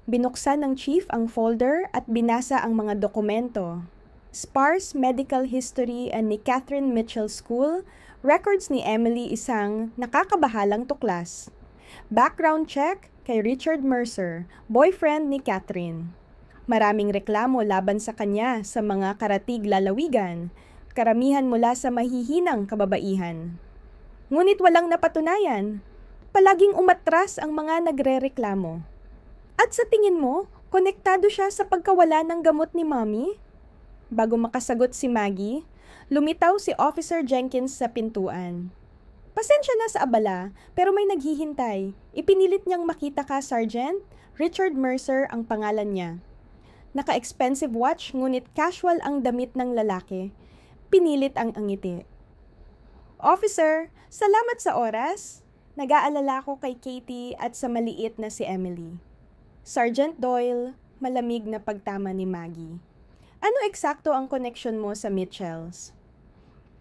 Binuksan ng chief ang folder at binasa ang mga dokumento. Sparse medical history ni Catherine Mitchell School, records ni Emily, isang nakakabahalang tuklas. Background check kay Richard Mercer, boyfriend ni Catherine. Maraming reklamo laban sa kanya sa mga karatig lalawigan, karamihan mula sa mahihinang kababaihan. Ngunit walang napatunayan. Palaging umatras ang mga nagrereklamo. "At sa tingin mo, konektado siya sa pagkawala ng gamot ni Mommy?" Bago makasagot si Maggie, lumitaw si Officer Jenkins sa pintuan. "Pasensya na sa abala, pero may naghihintay. Ipinilit niyang makita ka, Sergeant. Richard Mercer ang pangalan niya." Naka-expensive watch, ngunit casual ang damit ng lalaki. Pinilit ang ngiti. "Officer, salamat sa oras. Nag-aalala ko kay Katie at sa maliit na si Emily." "Sergeant Doyle," malamig na pagtama ni Maggie. Ano eksakto ang connection mo sa Mitchells?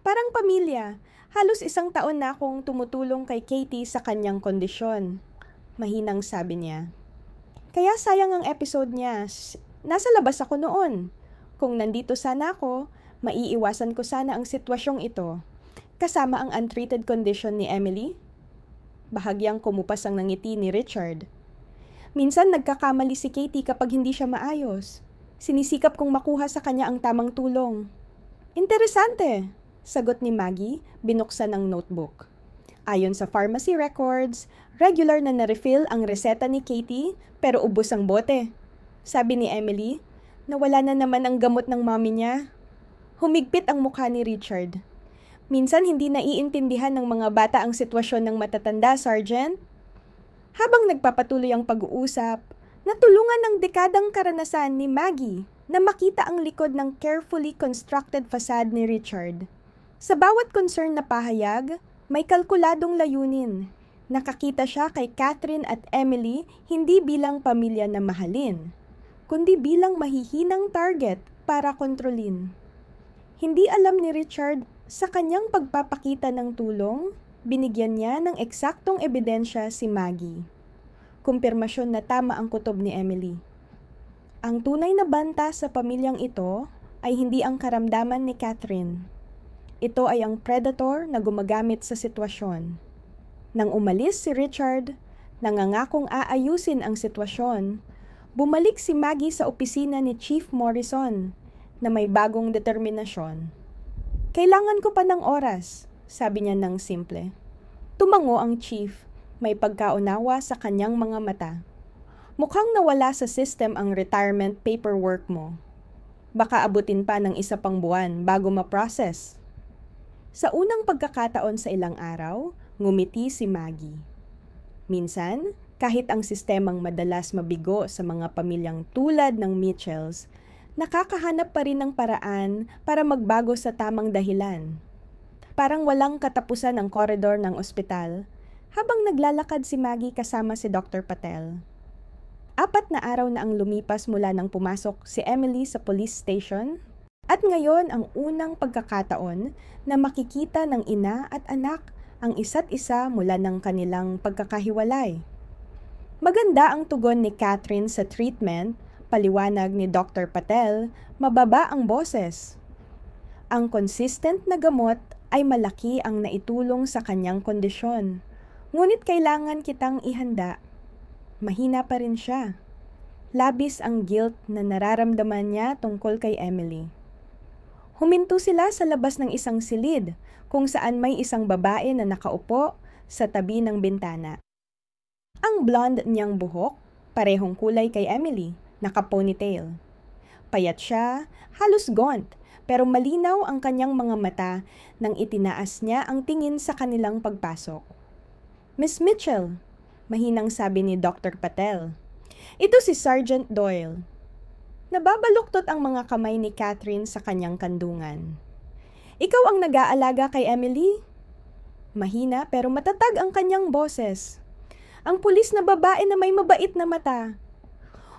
Parang pamilya. Halos 1 taon na akong tumutulong kay Katie sa kanyang kondisyon. Mahinang sabi niya. Kaya sayang ang episode niya. Nasa labas ako noon. Kung nandito sana ako, maiiwasan ko sana ang sitwasyong ito. Kasama ang untreated condition ni Emily. Bahagyang kumupas ang nangiti ni Richard. Minsan nagkakamali si Katie kapag hindi siya maayos. Sinisikap kong makuha sa kanya ang tamang tulong. Interesante, sagot ni Maggie, binuksan ang notebook. Ayon sa pharmacy records, regular na na-refill ang reseta ni Katie pero ubos ang bote. Sabi ni Emily, nawala na naman ang gamot ng mommy niya. Humigpit ang mukha ni Richard. Minsan hindi naiintindihan ng mga bata ang sitwasyon ng matatanda, Sergeant. Habang nagpapatuloy ang pag-uusap, natulungan ng dekadang karanasan ni Maggie na makita ang likod ng carefully constructed facade ni Richard. Sa bawat concern na pahayag, may kalkuladong layunin. Nakakita siya kay Catherine at Emily hindi bilang pamilya na mahalin, kundi bilang mahihinang target para kontrolin. Hindi alam ni Richard, sa kanyang pagpapakita ng tulong, binigyan niya ng eksaktong ebidensya si Maggie. Kumpirmasyon na tama ang kutob ni Emily. Ang tunay na banta sa pamilyang ito ay hindi ang karamdaman ni Catherine. Ito ay ang predator na gumagamit sa sitwasyon. Nang umalis si Richard, nangangakong aayusin ang sitwasyon, bumalik si Maggie sa opisina ni Chief Morrison na may bagong determinasyon. Kailangan ko pa ng oras, sabi niya ng simple. Tumango ang chief, may pagkaunawa sa kanyang mga mata. Mukhang nawala sa system ang retirement paperwork mo. Baka abutin pa ng 1 pang buwan bago ma-process. Sa unang pagkakataon sa ilang araw, ngumiti si Maggie. Minsan, kahit ang sistemang madalas mabigo sa mga pamilyang tulad ng Mitchells, nakakahanap pa rin ng paraan para magbago sa tamang dahilan. Parang walang katapusan ang koridor ng ospital habang naglalakad si Maggie kasama si Dr. Patel. 4 na araw na ang lumipas mula nang pumasok si Emily sa police station at ngayon ang unang pagkakataon na makikita ng ina at anak ang isa't isa mula ng kanilang pagkakahiwalay. Maganda ang tugon ni Catherine sa treatment, paliwanag ni Dr. Patel, mababa ang boses. Ang consistent na gamot ay malaki ang naitulong sa kanyang kondisyon. Ngunit kailangan kitang ihanda. Mahina pa rin siya. Labis ang guilt na nararamdaman niya tungkol kay Emily. Huminto sila sa labas ng isang silid kung saan may isang babae na nakaupo sa tabi ng bintana. Ang blonde niyang buhok, parehong kulay kay Emily, naka-ponytail. Payat siya, halos gaunt, pero malinaw ang kanyang mga mata nang itinaas niya ang tingin sa kanilang pagpasok. Miss Mitchell, mahinang sabi ni Dr. Patel. Ito si Sergeant Doyle. Nababaluktot ang mga kamay ni Catherine sa kanyang kandungan. Ikaw ang nag-aalaga kay Emily? Mahina pero matatag ang kanyang boses. Ang pulis na babae na may mabait na mata.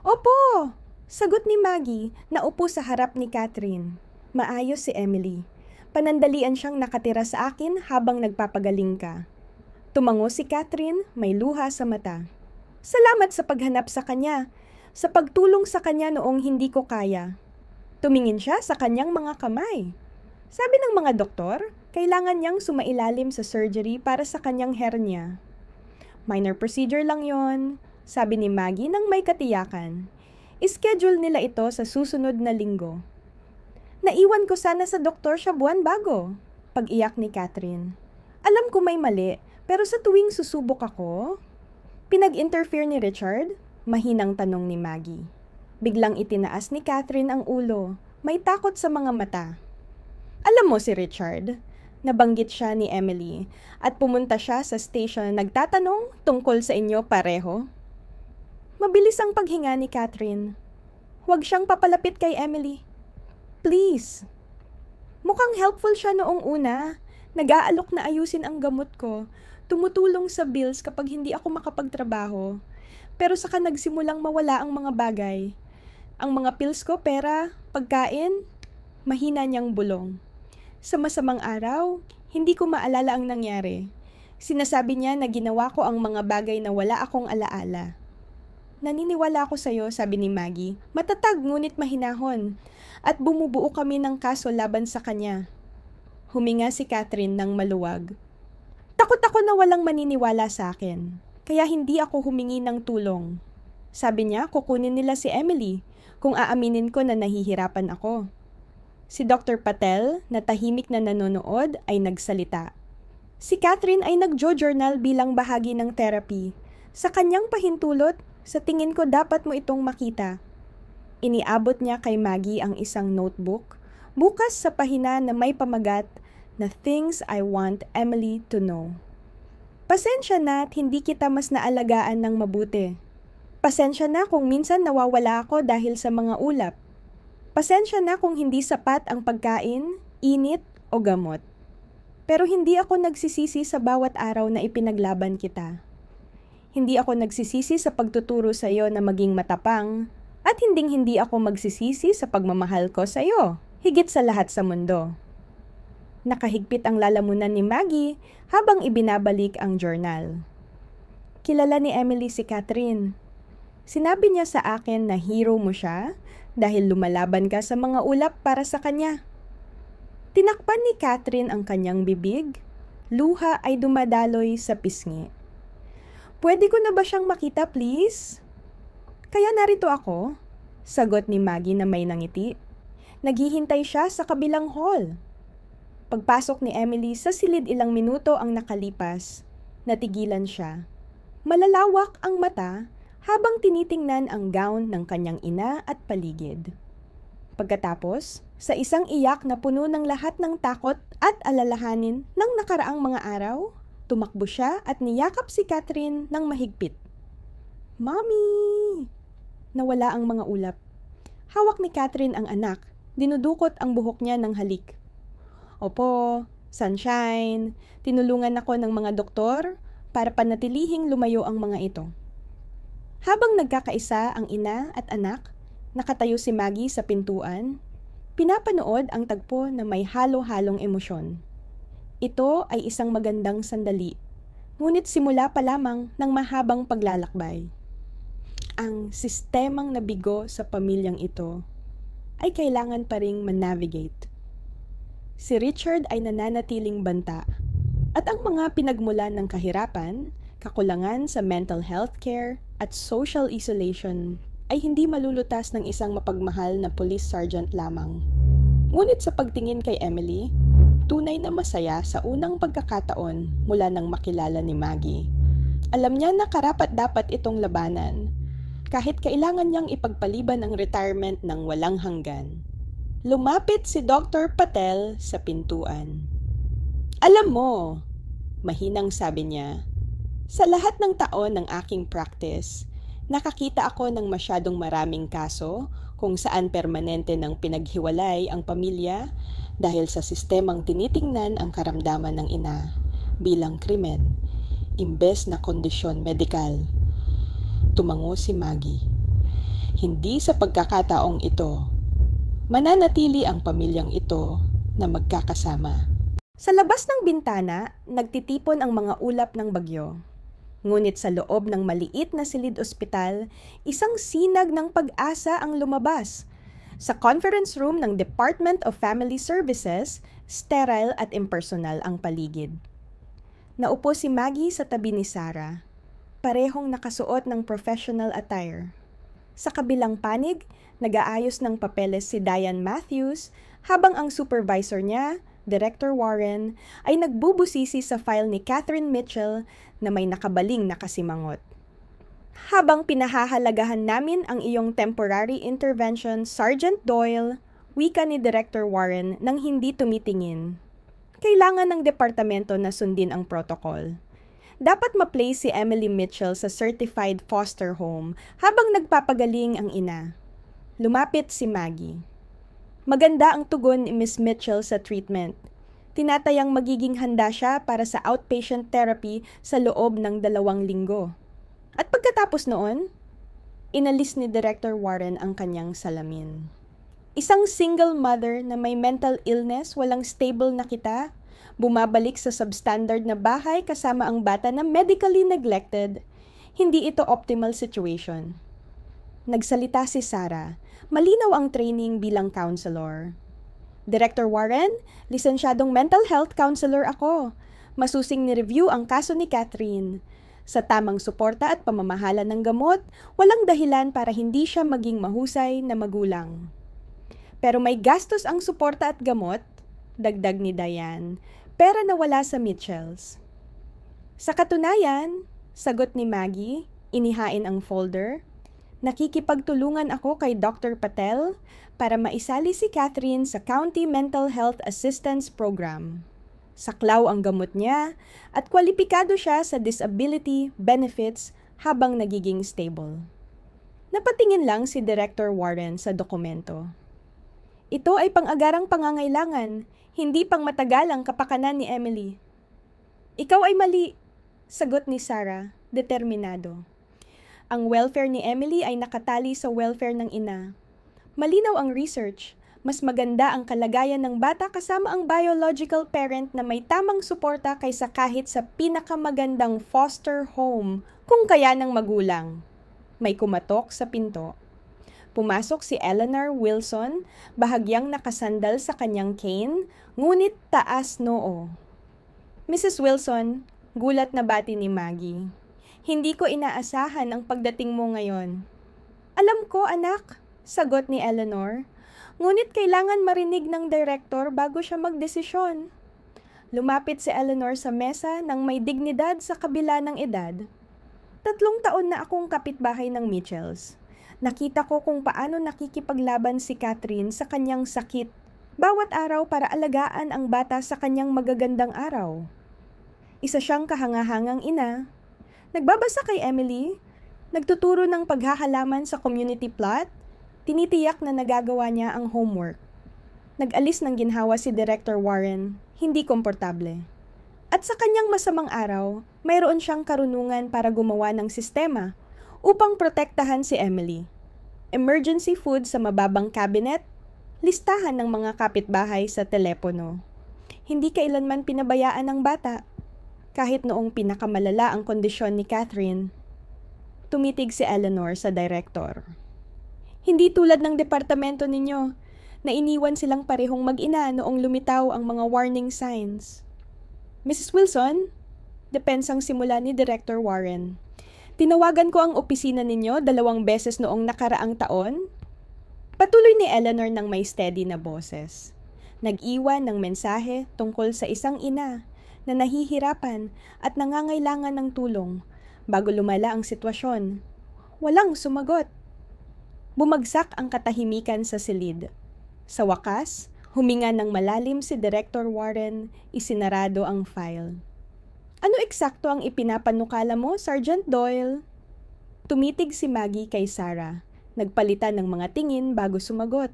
Opo, sagot ni Maggie na upo sa harap ni Catherine. Maayos si Emily. Panandalian siyang nakatira sa akin habang nagpapagaling ka. Tumango si Catherine, may luha sa mata. Salamat sa paghanap sa kanya, sa pagtulong sa kanya noong hindi ko kaya. Tumingin siya sa kanyang mga kamay. Sabi ng mga doktor, kailangan niyang sumailalim sa surgery para sa kanyang hernia. Minor procedure lang yon, sabi ni Maggie nang may katiyakan. Ischedule nila ito sa susunod na linggo. Naiwan ko sana sa doktor siya buwan bago, pag-iyak ni Catherine. Alam ko may mali, pero sa tuwing susubok ako, pinag-interfere ni Richard? Mahinang tanong ni Maggie. Biglang itinaas ni Catherine ang ulo, may takot sa mga mata. Alam mo si Richard, nabanggit siya ni Emily at pumunta siya sa station nagtatanong tungkol sa inyo pareho. Mabilis ang paghinga ni Catherine. Huwag siyang papalapit kay Emily. Please. Mukhang helpful siya noong una. Nag-aalok na ayusin ang gamot ko. Tumutulong sa bills kapag hindi ako makapagtrabaho. Pero saka nagsimulang mawala ang mga bagay. Ang mga pills ko, pera, Pagkain, mahina niyang bulong. Sa masamang araw, hindi ko maalala ang nangyari. Sinasabi niya na ginawa ko ang mga bagay na wala akong alaala. Naniniwala ako sa'yo, sabi ni Maggie. Matatag ngunit mahinahon. At bumubuo kami ng kaso laban sa kanya. Huminga si Catherine ng maluwag. Takot ako na walang maniniwala sa akin. Kaya hindi ako humingi ng tulong. Sabi niya, kukunin nila si Emily kung aaminin ko na nahihirapan ako. Si Dr. Patel, na tahimik na nanonood, ay nagsalita. Si Catherine ay nagjo-journal bilang bahagi ng therapy. Sa kanyang pahintulot, sa tingin ko dapat mo itong makita. Iniabot niya kay Maggie ang isang notebook, bukas sa pahina na may pamagat na Things I Want Emily to Know. Pasensya na at hindi kita mas naalagaan ng mabuti. Pasensya na kung minsan nawawala ako dahil sa mga ulap. Pasensya na kung hindi sapat ang pagkain, init o gamot. Pero hindi ako nagsisisi sa bawat araw na ipinaglaban kita. Hindi ako nagsisisi sa pagtuturo sa iyo na maging matapang at hindi ako magsisisi sa pagmamahal ko sa iyo, higit sa lahat sa mundo. Nakahigpit ang lalamunan ni Maggie habang ibinabalik ang journal. Kilala ni Emily si Catherine. Sinabi niya sa akin na hero mo siya dahil lumalaban ka sa mga ulap para sa kanya. Tinakpan ni Catherine ang kanyang bibig. Luha ay dumadaloy sa pisngi. Pwede ko na ba siyang makita, please? Kaya narito ako, sagot ni Maggie na may nangiti. Naghihintay siya sa kabilang hall. Pagpasok ni Emily sa silid ilang minuto ang nakalipas. Natigilan siya. Malalawak ang mata habang tinitingnan ang gown ng kanyang ina at paligid. Pagkatapos, sa isang iyak na puno ng lahat ng takot at alalahanin ng nakaraang mga araw, tumakbo siya at niyakap si Catherine ng mahigpit. Mommy! Nawala ang mga ulap. Hawak ni Catherine ang anak, dinudukot ang buhok niya ng halik. Opo, sunshine, tinulungan ako ng mga doktor para panatilihing lumayo ang mga ito. Habang nagkakaisa ang ina at anak, nakatayo si Maggie sa pintuan, pinapanood ang tagpo na may halo-halong emosyon. Ito ay isang magandang sandali, ngunit simula pa lamang ng mahabang paglalakbay. Ang sistemang nabigo sa pamilyang ito ay kailangan pa ring man-navigate. Si Richard ay nananatiling banta at ang mga pinagmulan ng kahirapan, kakulangan sa mental health care at social isolation ay hindi malulutas ng isang mapagmahal na police sergeant lamang. Ngunit sa pagtingin kay Emily, tunay na masaya sa unang pagkakataon mula nang makilala ni Maggie. Alam niya na karapat-dapat itong labanan, kahit kailangan niyang ipagpaliban ang retirement ng walang hanggan. Lumapit si Dr. Patel sa pintuan. Alam mo, mahinang sabi niya, sa lahat ng taon ng aking practice, nakakita ako ng masyadong maraming kaso kung saan permanente ng pinaghiwalay ang pamilya dahil sa sistemang tinitingnan ang karamdaman ng ina bilang krimen, imbes na kondisyon medikal. Tumango si Maggie. Hindi sa pagkakataong ito, mananatili ang pamilyang ito na magkakasama. Sa labas ng bintana, nagtitipon ang mga ulap ng bagyo. Ngunit sa loob ng maliit na silid ospital, isang sinag ng pag-asa ang lumabas. Sa conference room ng Department of Family Services, sterile at impersonal ang paligid. Naupo si Maggie sa tabi ni Sarah, parehong nakasuot ng professional attire. Sa kabilang panig, nag-aayos ng papeles si Diane Matthews habang ang supervisor niya, Director Warren, ay nagbubusisi sa file ni Catherine Mitchell na may nakabaling na kasimangot. Habang pinahahalagahan namin ang iyong temporary intervention, Sergeant Doyle, wika ni Director Warren nang hindi tumitingin. Kailangan ng departamento na sundin ang protocol. Dapat ma-place si Emily Mitchell sa certified foster home habang nagpapagaling ang ina. Lumapit si Maggie. Maganda ang tugon ni Miss Mitchell sa treatment. Tinatayang magiging handa siya para sa outpatient therapy sa loob ng 2 linggo. At pagkatapos noon, inalis ni Director Warren ang kanyang salamin. Isang single mother na may mental illness, walang stable na kita, bumabalik sa substandard na bahay kasama ang bata na medically neglected. Hindi ito optimal situation. Nagsalita si Sarah. Malinaw ang training bilang counselor. Director Warren, lisensyadong mental health counselor ako. Masusing ni-review ang kaso ni Catherine. Sa tamang suporta at pamamahala ng gamot, walang dahilan para hindi siya maging mahusay na magulang. Pero may gastos ang suporta at gamot, dagdag ni Diane, pera na wala sa Mitchells. Sa katunayan, sagot ni Maggie, inihain ang folder, nakikipagtulungan ako kay Dr. Patel para maisali si Catherine sa County Mental Health Assistance Program. Saklaw ang gamot niya at kwalipikado siya sa disability benefits habang nagiging stable. Napatingin lang si Director Warren sa dokumento. Ito ay pang-agarang pangangailangan, hindi pang matagalang kapakanan ni Emily. Ikaw ay mali, sagot ni Sarah, determinado. Ang welfare ni Emily ay nakatali sa welfare ng ina. Malinaw ang research. Mas maganda ang kalagayan ng bata kasama ang biological parent na may tamang suporta kaysa kahit sa pinakamagandang foster home kung kaya ng magulang. May kumatok sa pinto. Pumasok si Eleanor Wilson, bahagyang nakasandal sa kanyang cane, ngunit taas noo. Mrs. Wilson, gulat na bati ni Maggie. Hindi ko inaasahan ang pagdating mo ngayon. Alam ko, anak, sagot ni Eleanor. Ngunit kailangan marinig ng direktor bago siya magdesisyon. Lumapit si Eleanor sa mesa nang may dignidad sa kabila ng edad. 3 taon na akong kapitbahay ng Mitchells. Nakita ko kung paano nakikipaglaban si Catherine sa kanyang sakit bawat araw para alagaan ang bata sa kanyang magagandang araw. Isa siyang kahangahangang ina. Nagbabasa kay Emily, nagtuturo ng paghahalaman sa community plot, tinitiyak na nagagawa niya ang homework. Nag-alis ng ginhawa si Director Warren, hindi komportable. At sa kanyang masamang araw, mayroon siyang karunungan para gumawa ng sistema upang protektahan si Emily. Emergency food sa mababang cabinet, listahan ng mga kapitbahay sa telepono. Hindi kailanman pinabayaan ng bata. Kahit noong pinakamalala ang kondisyon ni Catherine, tumitig si Eleanor sa director. Hindi tulad ng departamento ninyo na iniwan silang parehong mag-ina noong lumitaw ang mga warning signs. Mrs. Wilson, depensang simula ni Director Warren. Tinawagan ko ang opisina ninyo 2 beses noong nakaraang taon. Patuloy ni Eleanor ng may steady na boses. Nag-iwan ng mensahe tungkol sa isang ina na nahihirapan at nangangailangan ng tulong bago lumala ang sitwasyon. Walang sumagot. Bumagsak ang katahimikan sa silid. Sa wakas, huminga ng malalim si Director Warren, isinarado ang file. Ano eksakto ang ipinapanukala mo, Sergeant Doyle? Tumitig si Maggie kay Sarah. Nagpalitan ng mga tingin bago sumagot.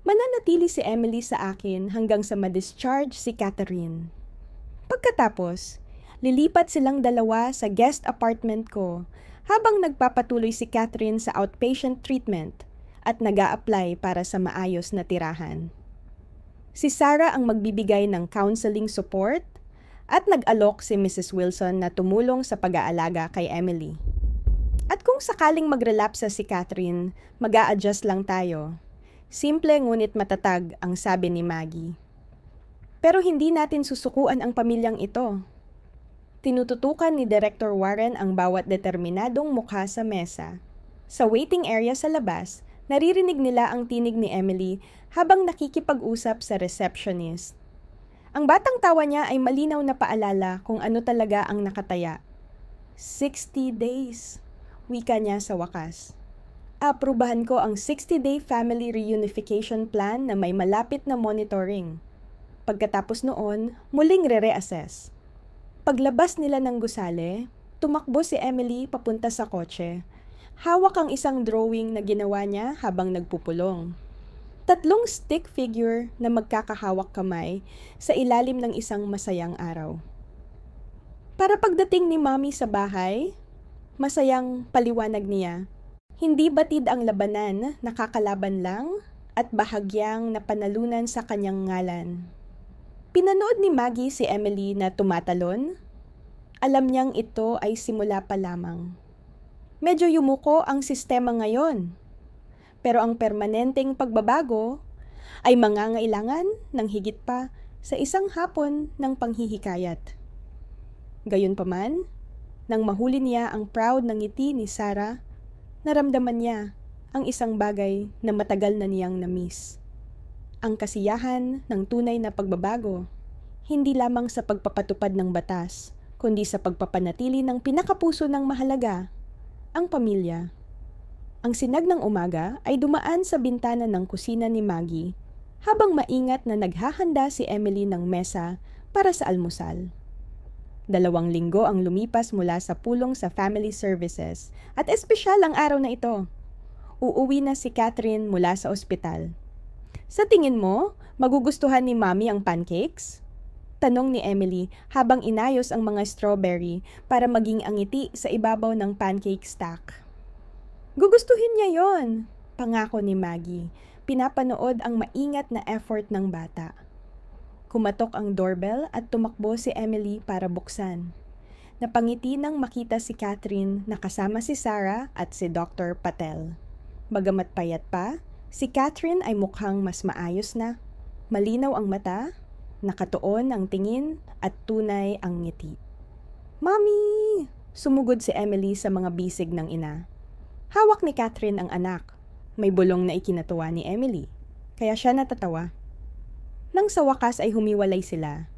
Mananatili si Emily sa akin hanggang sa ma-discharge si Catherine. Pagkatapos, lilipat silang 2 sa guest apartment ko habang nagpapatuloy si Catherine sa outpatient treatment at nag-a-apply para sa maayos na tirahan. Si Sarah ang magbibigay ng counseling support at nag-alok si Mrs. Wilson na tumulong sa pag-aalaga kay Emily. At kung sakaling mag-relapse si Catherine, mag-a-adjust lang tayo. Simple ngunit matatag ang sabi ni Maggie. Pero hindi natin susukuan ang pamilyang ito. Tinututukan ni Director Warren ang bawat determinadong mukha sa mesa. Sa waiting area sa labas, naririnig nila ang tinig ni Emily habang nakikipag-usap sa receptionist. Ang batang tawa niya ay malinaw na paalala kung ano talaga ang nakataya. 60 days, wika niya sa wakas. Aprubahan ko ang 60-day family reunification plan na may malapit na monitoring. Pagkatapos noon, muling re-reassess. Paglabas nila ng gusale, tumakbo si Emily papunta sa kotse. Hawak ang isang drawing na ginawa niya habang nagpupulong. 3 stick figure na magkakahawak kamay sa ilalim ng isang masayang araw. Para pagdating ni Mommy sa bahay, masayang paliwanag niya. Hindi batid ang labanan, nakakalaban lang at bahagyang napanalunan sa kanyang ngalan. Pinanood ni Maggie si Emily na tumatalon. Alam niyang ito ay simula pa lamang. Medyo yumuko ang sistema ngayon. Pero ang permanenteng pagbabago ay mangangailangan ng higit pa sa isang hapon ng panghihikayat. Gayunpaman, nang mahuli niya ang proud na ngiti ni Sarah, naramdaman niya ang isang bagay na matagal na niyang na-miss. Ang kasiyahan ng tunay na pagbabago, hindi lamang sa pagpapatupad ng batas, kundi sa pagpapanatili ng pinakapuso ng mahalaga, ang pamilya. Ang sinag ng umaga ay dumaan sa bintana ng kusina ni Maggie habang maingat na naghahanda si Emily ng mesa para sa almusal. 2 linggo ang lumipas mula sa pulong sa family services at espesyal ang araw na ito. Uuwi na si Catherine mula sa ospital. Sa tingin mo, magugustuhan ni Mommy ang pancakes? Tanong ni Emily habang inayos ang mga strawberry para maging angiti sa ibabaw ng pancake stack. Gugustuhin niya yon, pangako ni Maggie. Pinapanood ang maingat na effort ng bata. Kumatok ang doorbell at tumakbo si Emily para buksan. Napangiti nang makita si Catherine na kasama si Sarah at si Dr. Patel. Bagamat payat pa, si Catherine ay mukhang mas maayos na. Malinaw ang mata, nakatuon ang tingin at tunay ang ngiti. "Mommy!" Sumugod si Emily sa mga bisig ng ina. Hawak ni Catherine ang anak. May bulong na ikinatuwa ni Emily, kaya siya natatawa. Nang sa wakas ay humiwalay sila.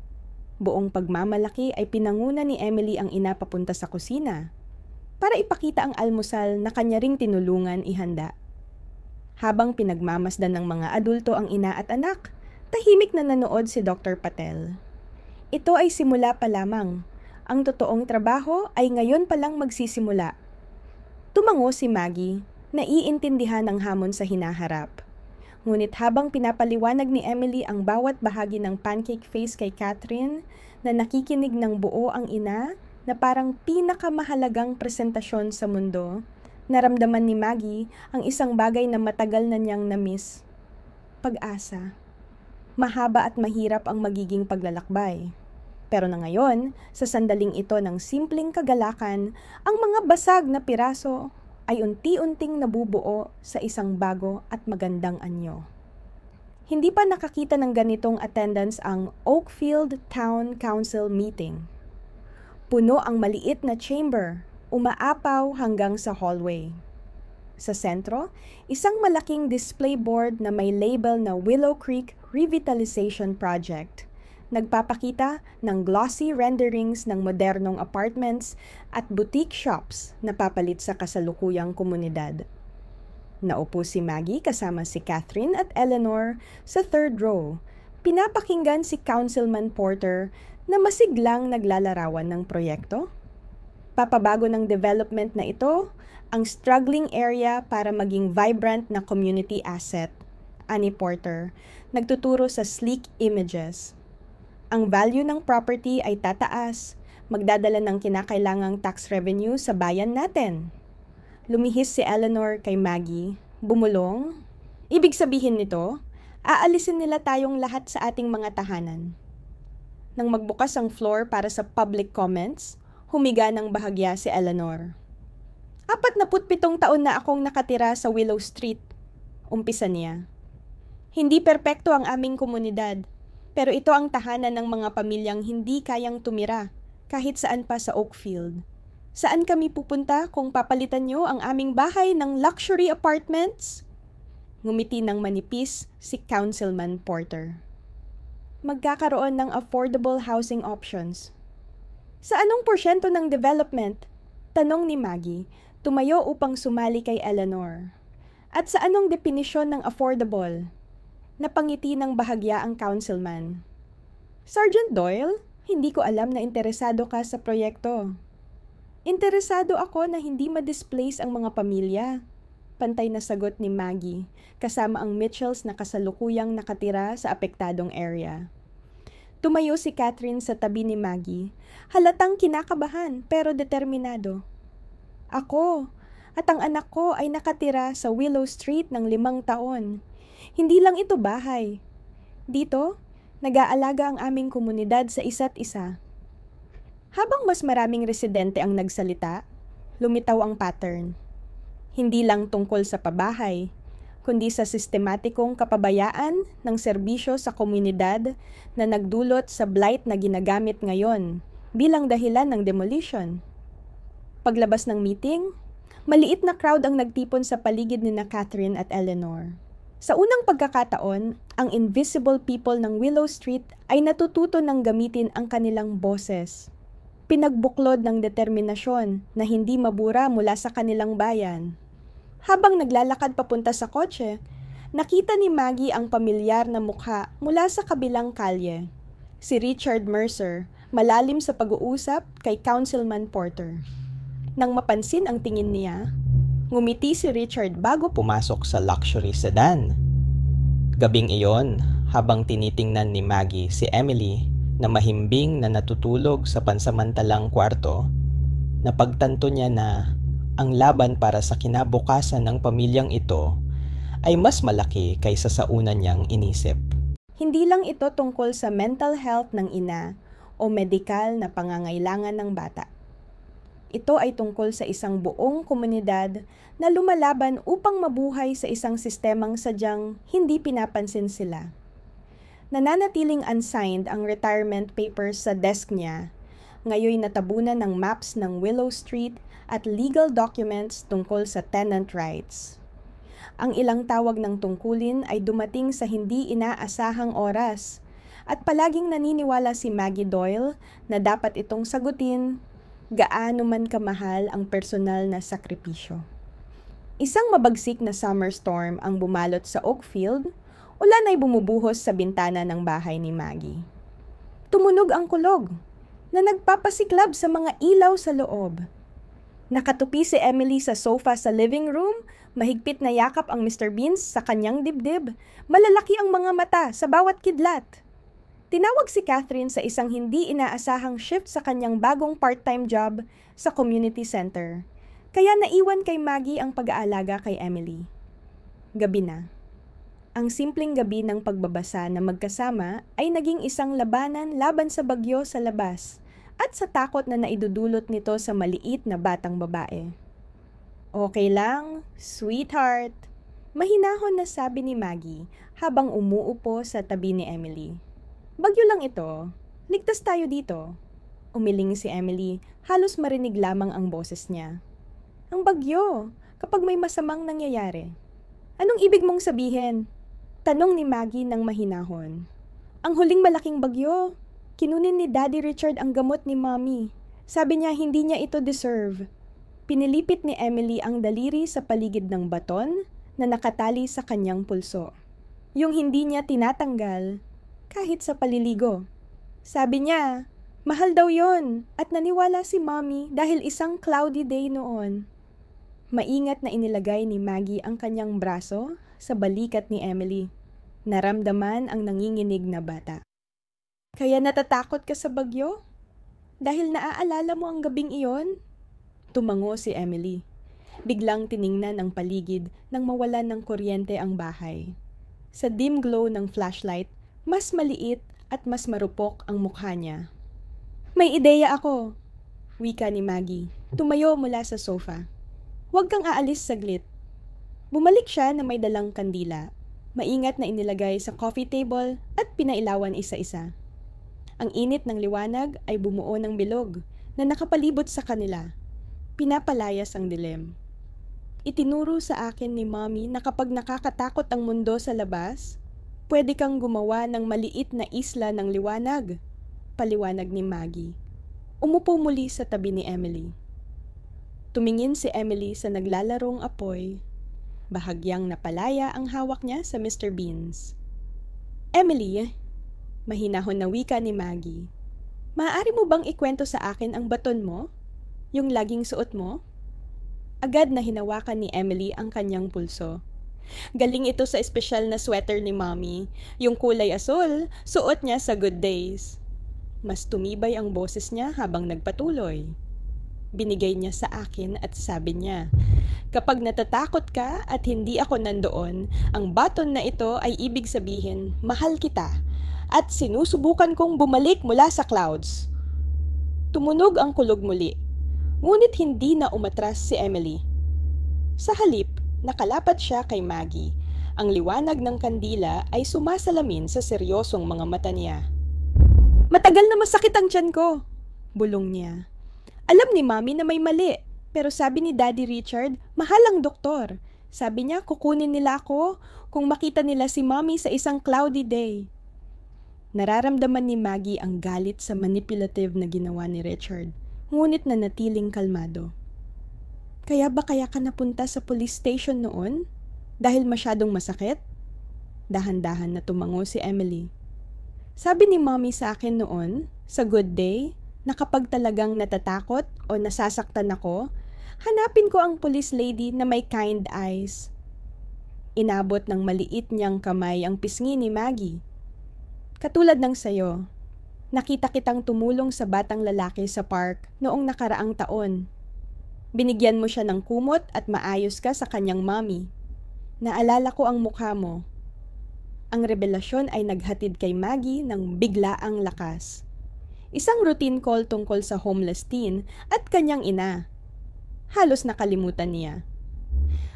Buong pagmamalaki ay pinanguna ni Emily ang ina papunta sa kusina para ipakita ang almusal na kanya ring tinulungan ihanda. Habang pinagmamasdan ng mga adulto ang ina at anak, tahimik na nanood si Dr. Patel. Ito ay simula pa lamang. Ang totoong trabaho ay ngayon pa lang magsisimula. Tumango si Maggie, naiintindihan ang hamon sa hinaharap. Ngunit habang pinapaliwanag ni Emily ang bawat bahagi ng pancake face kay Catherine, na nakikinig ng buo ang ina na parang pinakamahalagang presentasyon sa mundo, naramdaman ni Maggie ang isang bagay na matagal na niyang na-miss. Pag-asa. Mahaba at mahirap ang magiging paglalakbay. Pero na ngayon, sa sandaling ito ng simpleng kagalakan, ang mga basag na piraso ay unti-unting nabubuo sa isang bago at magandang anyo. Hindi pa nakakita ng ganitong attendance ang Oakfield Town Council meeting. Puno ang maliit na chamber, umaapaw hanggang sa hallway. Sa sentro, isang malaking display board na may label na Willow Creek Revitalization Project. Nagpapakita ng glossy renderings ng modernong apartments at boutique shops na papalit sa kasalukuyang komunidad. Naupo si Maggie kasama si Catherine at Eleanor sa third row. Pinapakinggan si Councilman Porter na masiglang naglalarawan ng proyekto. Papabago ng development na ito ang struggling area para maging vibrant na community asset, ani Porter, nagtuturo sa sleek images. Ang value ng property ay tataas, magdadala ng kinakailangang tax revenue sa bayan natin. Lumihis si Eleanor kay Maggie, bumulong. Ibig sabihin nito, aalisin nila tayong lahat sa ating mga tahanan. Nang magbukas ang floor para sa public comments, humiga ng bahagya si Eleanor. 47 taon na akong nakatira sa Willow Street, umpisa niya. Hindi perpekto ang aming komunidad, pero ito ang tahanan ng mga pamilyang hindi kayang tumira kahit saan pa sa Oakfield. Saan kami pupunta kung papalitan niyo ang aming bahay ng luxury apartments? Ngumiti ng manipis si Councilman Porter. Magkakaroon ng affordable housing options. Sa anong porsyento ng development? Tanong ni Maggie, tumayo upang sumali kay Eleanor. At sa anong definisyon ng affordable? Napangiti ng bahagya ang councilman. Sergeant Doyle, hindi ko alam na interesado ka sa proyekto. Interesado ako na hindi ma-displace ang mga pamilya. Pantay na sagot ni Maggie, kasama ang Mitchells na kasalukuyang nakatira sa apektadong area. Tumayo si Catherine sa tabi ni Maggie, halatang kinakabahan pero determinado. Ako at ang anak ko ay nakatira sa Willow Street ng 5 taon. Hindi lang ito bahay. Dito, nag-aalaga ang aming komunidad sa isa't isa. Habang mas maraming residente ang nagsalita, lumitaw ang pattern. Hindi lang tungkol sa pabahay, kundi sa sistematikong kapabayaan ng serbisyo sa komunidad na nagdulot sa blight na ginagamit ngayon bilang dahilan ng demolition. Paglabas ng meeting, maliit na crowd ang nagtipon sa paligid ni na Catherine at Eleanor. Sa unang pagkakataon, ang invisible people ng Willow Street ay natututo ng gamitin ang kanilang boses. Pinagbuklod ng determinasyon na hindi mabura mula sa kanilang bayan. Habang naglalakad papunta sa kotse, nakita ni Maggie ang pamilyar na mukha mula sa kabilang kalye. Si Richard Mercer, malalim sa pag-uusap kay Councilman Porter. Nang mapansin ang tingin niya, ngumiti si Richard bago pumasok sa luxury sedan. Gabing iyon, habang tinitingnan ni Maggie si Emily na mahimbing na natutulog sa pansamantalang kwarto, napagtanto niya na ang laban para sa kinabukasan ng pamilyang ito ay mas malaki kaysa sa una niyang inisip. Hindi lang ito tungkol sa mental health ng ina o medikal na pangangailangan ng bata. Ito ay tungkol sa isang buong komunidad na lumalaban upang mabuhay sa isang sistemang sadyang hindi pinapansin sila. Nananatiling unsigned ang retirement papers sa desk niya. Ngayoy natabunan ng maps ng Willow Street at legal documents tungkol sa tenant rights. Ang ilang tawag ng tungkulin ay dumating sa hindi inaasahang oras at palaging naniniwala si Maggie Doyle na dapat itong sagutin gaano man kamahal ang personal na sakripisyo. Isang mabagsik na summer storm ang bumalot sa Oakfield. Ulan ay bumubuhos sa bintana ng bahay ni Maggie. Tumunog ang kulog na nagpapasiklab sa mga ilaw sa loob. Nakatupi si Emily sa sofa sa living room, mahigpit na yakap ang Mr. Beans sa kanyang dibdib, malalaki ang mga mata sa bawat kidlat. Tinawag si Catherine sa isang hindi inaasahang shift sa kanyang bagong part-time job sa community center, kaya naiwan kay Maggie ang pag-aalaga kay Emily. Gabi na. Ang simpleng gabi ng pagbabasa na magkasama ay naging isang labanan laban sa bagyo sa labas at sa takot na naidudulot nito sa maliit na batang babae. Okay lang, sweetheart, mahinahon na sabi ni Maggie habang umuupo sa tabi ni Emily. Bagyo lang ito, ligtas tayo dito. Umiling si Emily, halos marinig lamang ang boses niya. Ang bagyo, kapag may masamang nangyayari. Anong ibig mong sabihin? Tanong ni Maggie ng mahinahon. Ang huling malaking bagyo. Kinunin ni Daddy Richard ang gamot ni Mommy. Sabi niya hindi niya ito deserve. Pinilipit ni Emily ang daliri sa paligid ng baton na nakatali sa kanyang pulso. Yung hindi niya tinatanggal kahit sa paliligo. Sabi niya, mahal daw yon at naniwala si Mommy dahil isang cloudy day noon. Maingat na inilagay ni Maggie ang kanyang braso sa balikat ni Emily. Naramdaman ang nanginginig na bata. Kaya natatakot ka sa bagyo? Dahil naaalala mo ang gabing iyon? Tumango si Emily. Biglang tiningnan ang paligid nang mawalan ng kuryente ang bahay. Sa dim glow ng flashlight, mas maliit at mas marupok ang mukha niya. May ideya ako, wika ni Maggie. Tumayo mula sa sofa. Huwag kang aalis saglit. Bumalik siya na may dalang kandila. Maingat na inilagay sa coffee table at pinailawan isa-isa. Ang init ng liwanag ay bumuo ng bilog na nakapalibot sa kanila. Pinapalayas ang dilim. Itinuro sa akin ni Mommy na kapag nakakatakot ang mundo sa labas, pwede kang gumawa ng maliit na isla ng liwanag, paliwanag ni Maggie. Umupo muli sa tabi ni Emily. Tumingin si Emily sa naglalarong apoy. Bahagyang napalaya ang hawak niya sa Mr. Beans. Emily, mahinahon na wika ni Maggie. Maaari mo bang ikwento sa akin ang baton mo? Yung laging suot mo? Agad na hinawakan ni Emily ang kanyang pulso. Galing ito sa espesyal na sweater ni Mommy. Yung kulay asul, suot niya sa good days. Mas tumibay ang boses niya habang nagpatuloy. Binigay niya sa akin at sabi niya, "Kapag natatakot ka at hindi ako nandoon, ang button na ito ay ibig sabihin, mahal kita at sinusubukan kong bumalik mula sa clouds." Tumunog ang kulog muli, ngunit hindi na umatras si Emily. Sa halip, nakalapat siya kay Maggie. Ang liwanag ng kandila ay sumasalamin sa seryosong mga mata niya. "Matagal na masakit ang tiyan ko," bulong niya. Alam ni Mommy na may mali, pero sabi ni Daddy Richard, mahal ang doktor. Sabi niya kukunin nila ako kung makita nila si Mommy sa isang cloudy day. Nararamdaman ni Maggie ang galit sa manipulative na ginawa ni Richard, ngunit nanatiling kalmado. "Kaya ba kaya ka napunta sa police station noon? Dahil masyadong masakit?" Dahan-dahan na tumango si Emily. "Sabi ni Mommy sa akin noon, sa good day, na kapag talagang natatakot o nasasaktan ako, hanapin ko ang police lady na may kind eyes." Inabot ng maliit niyang kamay ang pisngi ni Maggie. "Katulad ng sayo, nakita kitang tumulong sa batang lalaki sa park noong nakaraang taon. Binigyan mo siya ng kumot at maayos ka sa kanyang mommy. Naalala ko ang mukha mo." Ang revelasyon ay naghatid kay Maggie ng biglaang lakas. Isang routine call tungkol sa homeless teen at kanyang ina. Halos nakalimutan niya.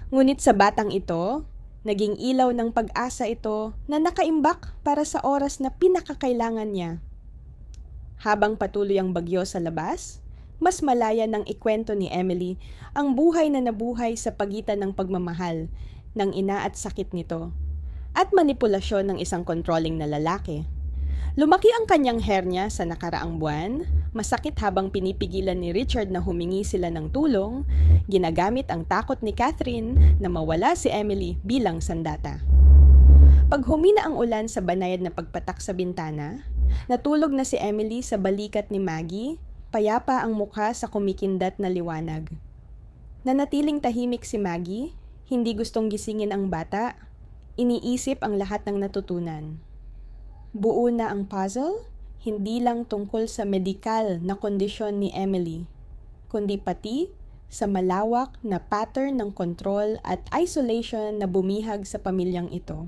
Ngunit sa batang ito, naging ilaw ng pag-asa ito na nakaimbak para sa oras na pinakakailangan niya. Habang patuloy ang bagyo sa labas, mas malaya nang ikwento ni Emily ang buhay na nabuhay sa pagitan ng pagmamahal ng ina at sakit nito, at manipulasyon ng isang controlling na lalaki. Lumaki ang kanyang hernia sa nakaraang buwan, masakit habang pinipigilan ni Richard na humingi sila ng tulong, ginagamit ang takot ni Catherine na mawala si Emily bilang sandata. Pag humina ang ulan sa banayad na pagpatak sa bintana, natulog na si Emily sa balikat ni Maggie, payapa ang mukha sa kumikindat na liwanag. Nanatiling tahimik si Maggie, hindi gustong gisingin ang bata, iniisip ang lahat ng natutunan. Buo na ang puzzle, hindi lang tungkol sa medikal na kondisyon ni Emily, kundi pati sa malawak na pattern ng control at isolation na bumihag sa pamilyang ito.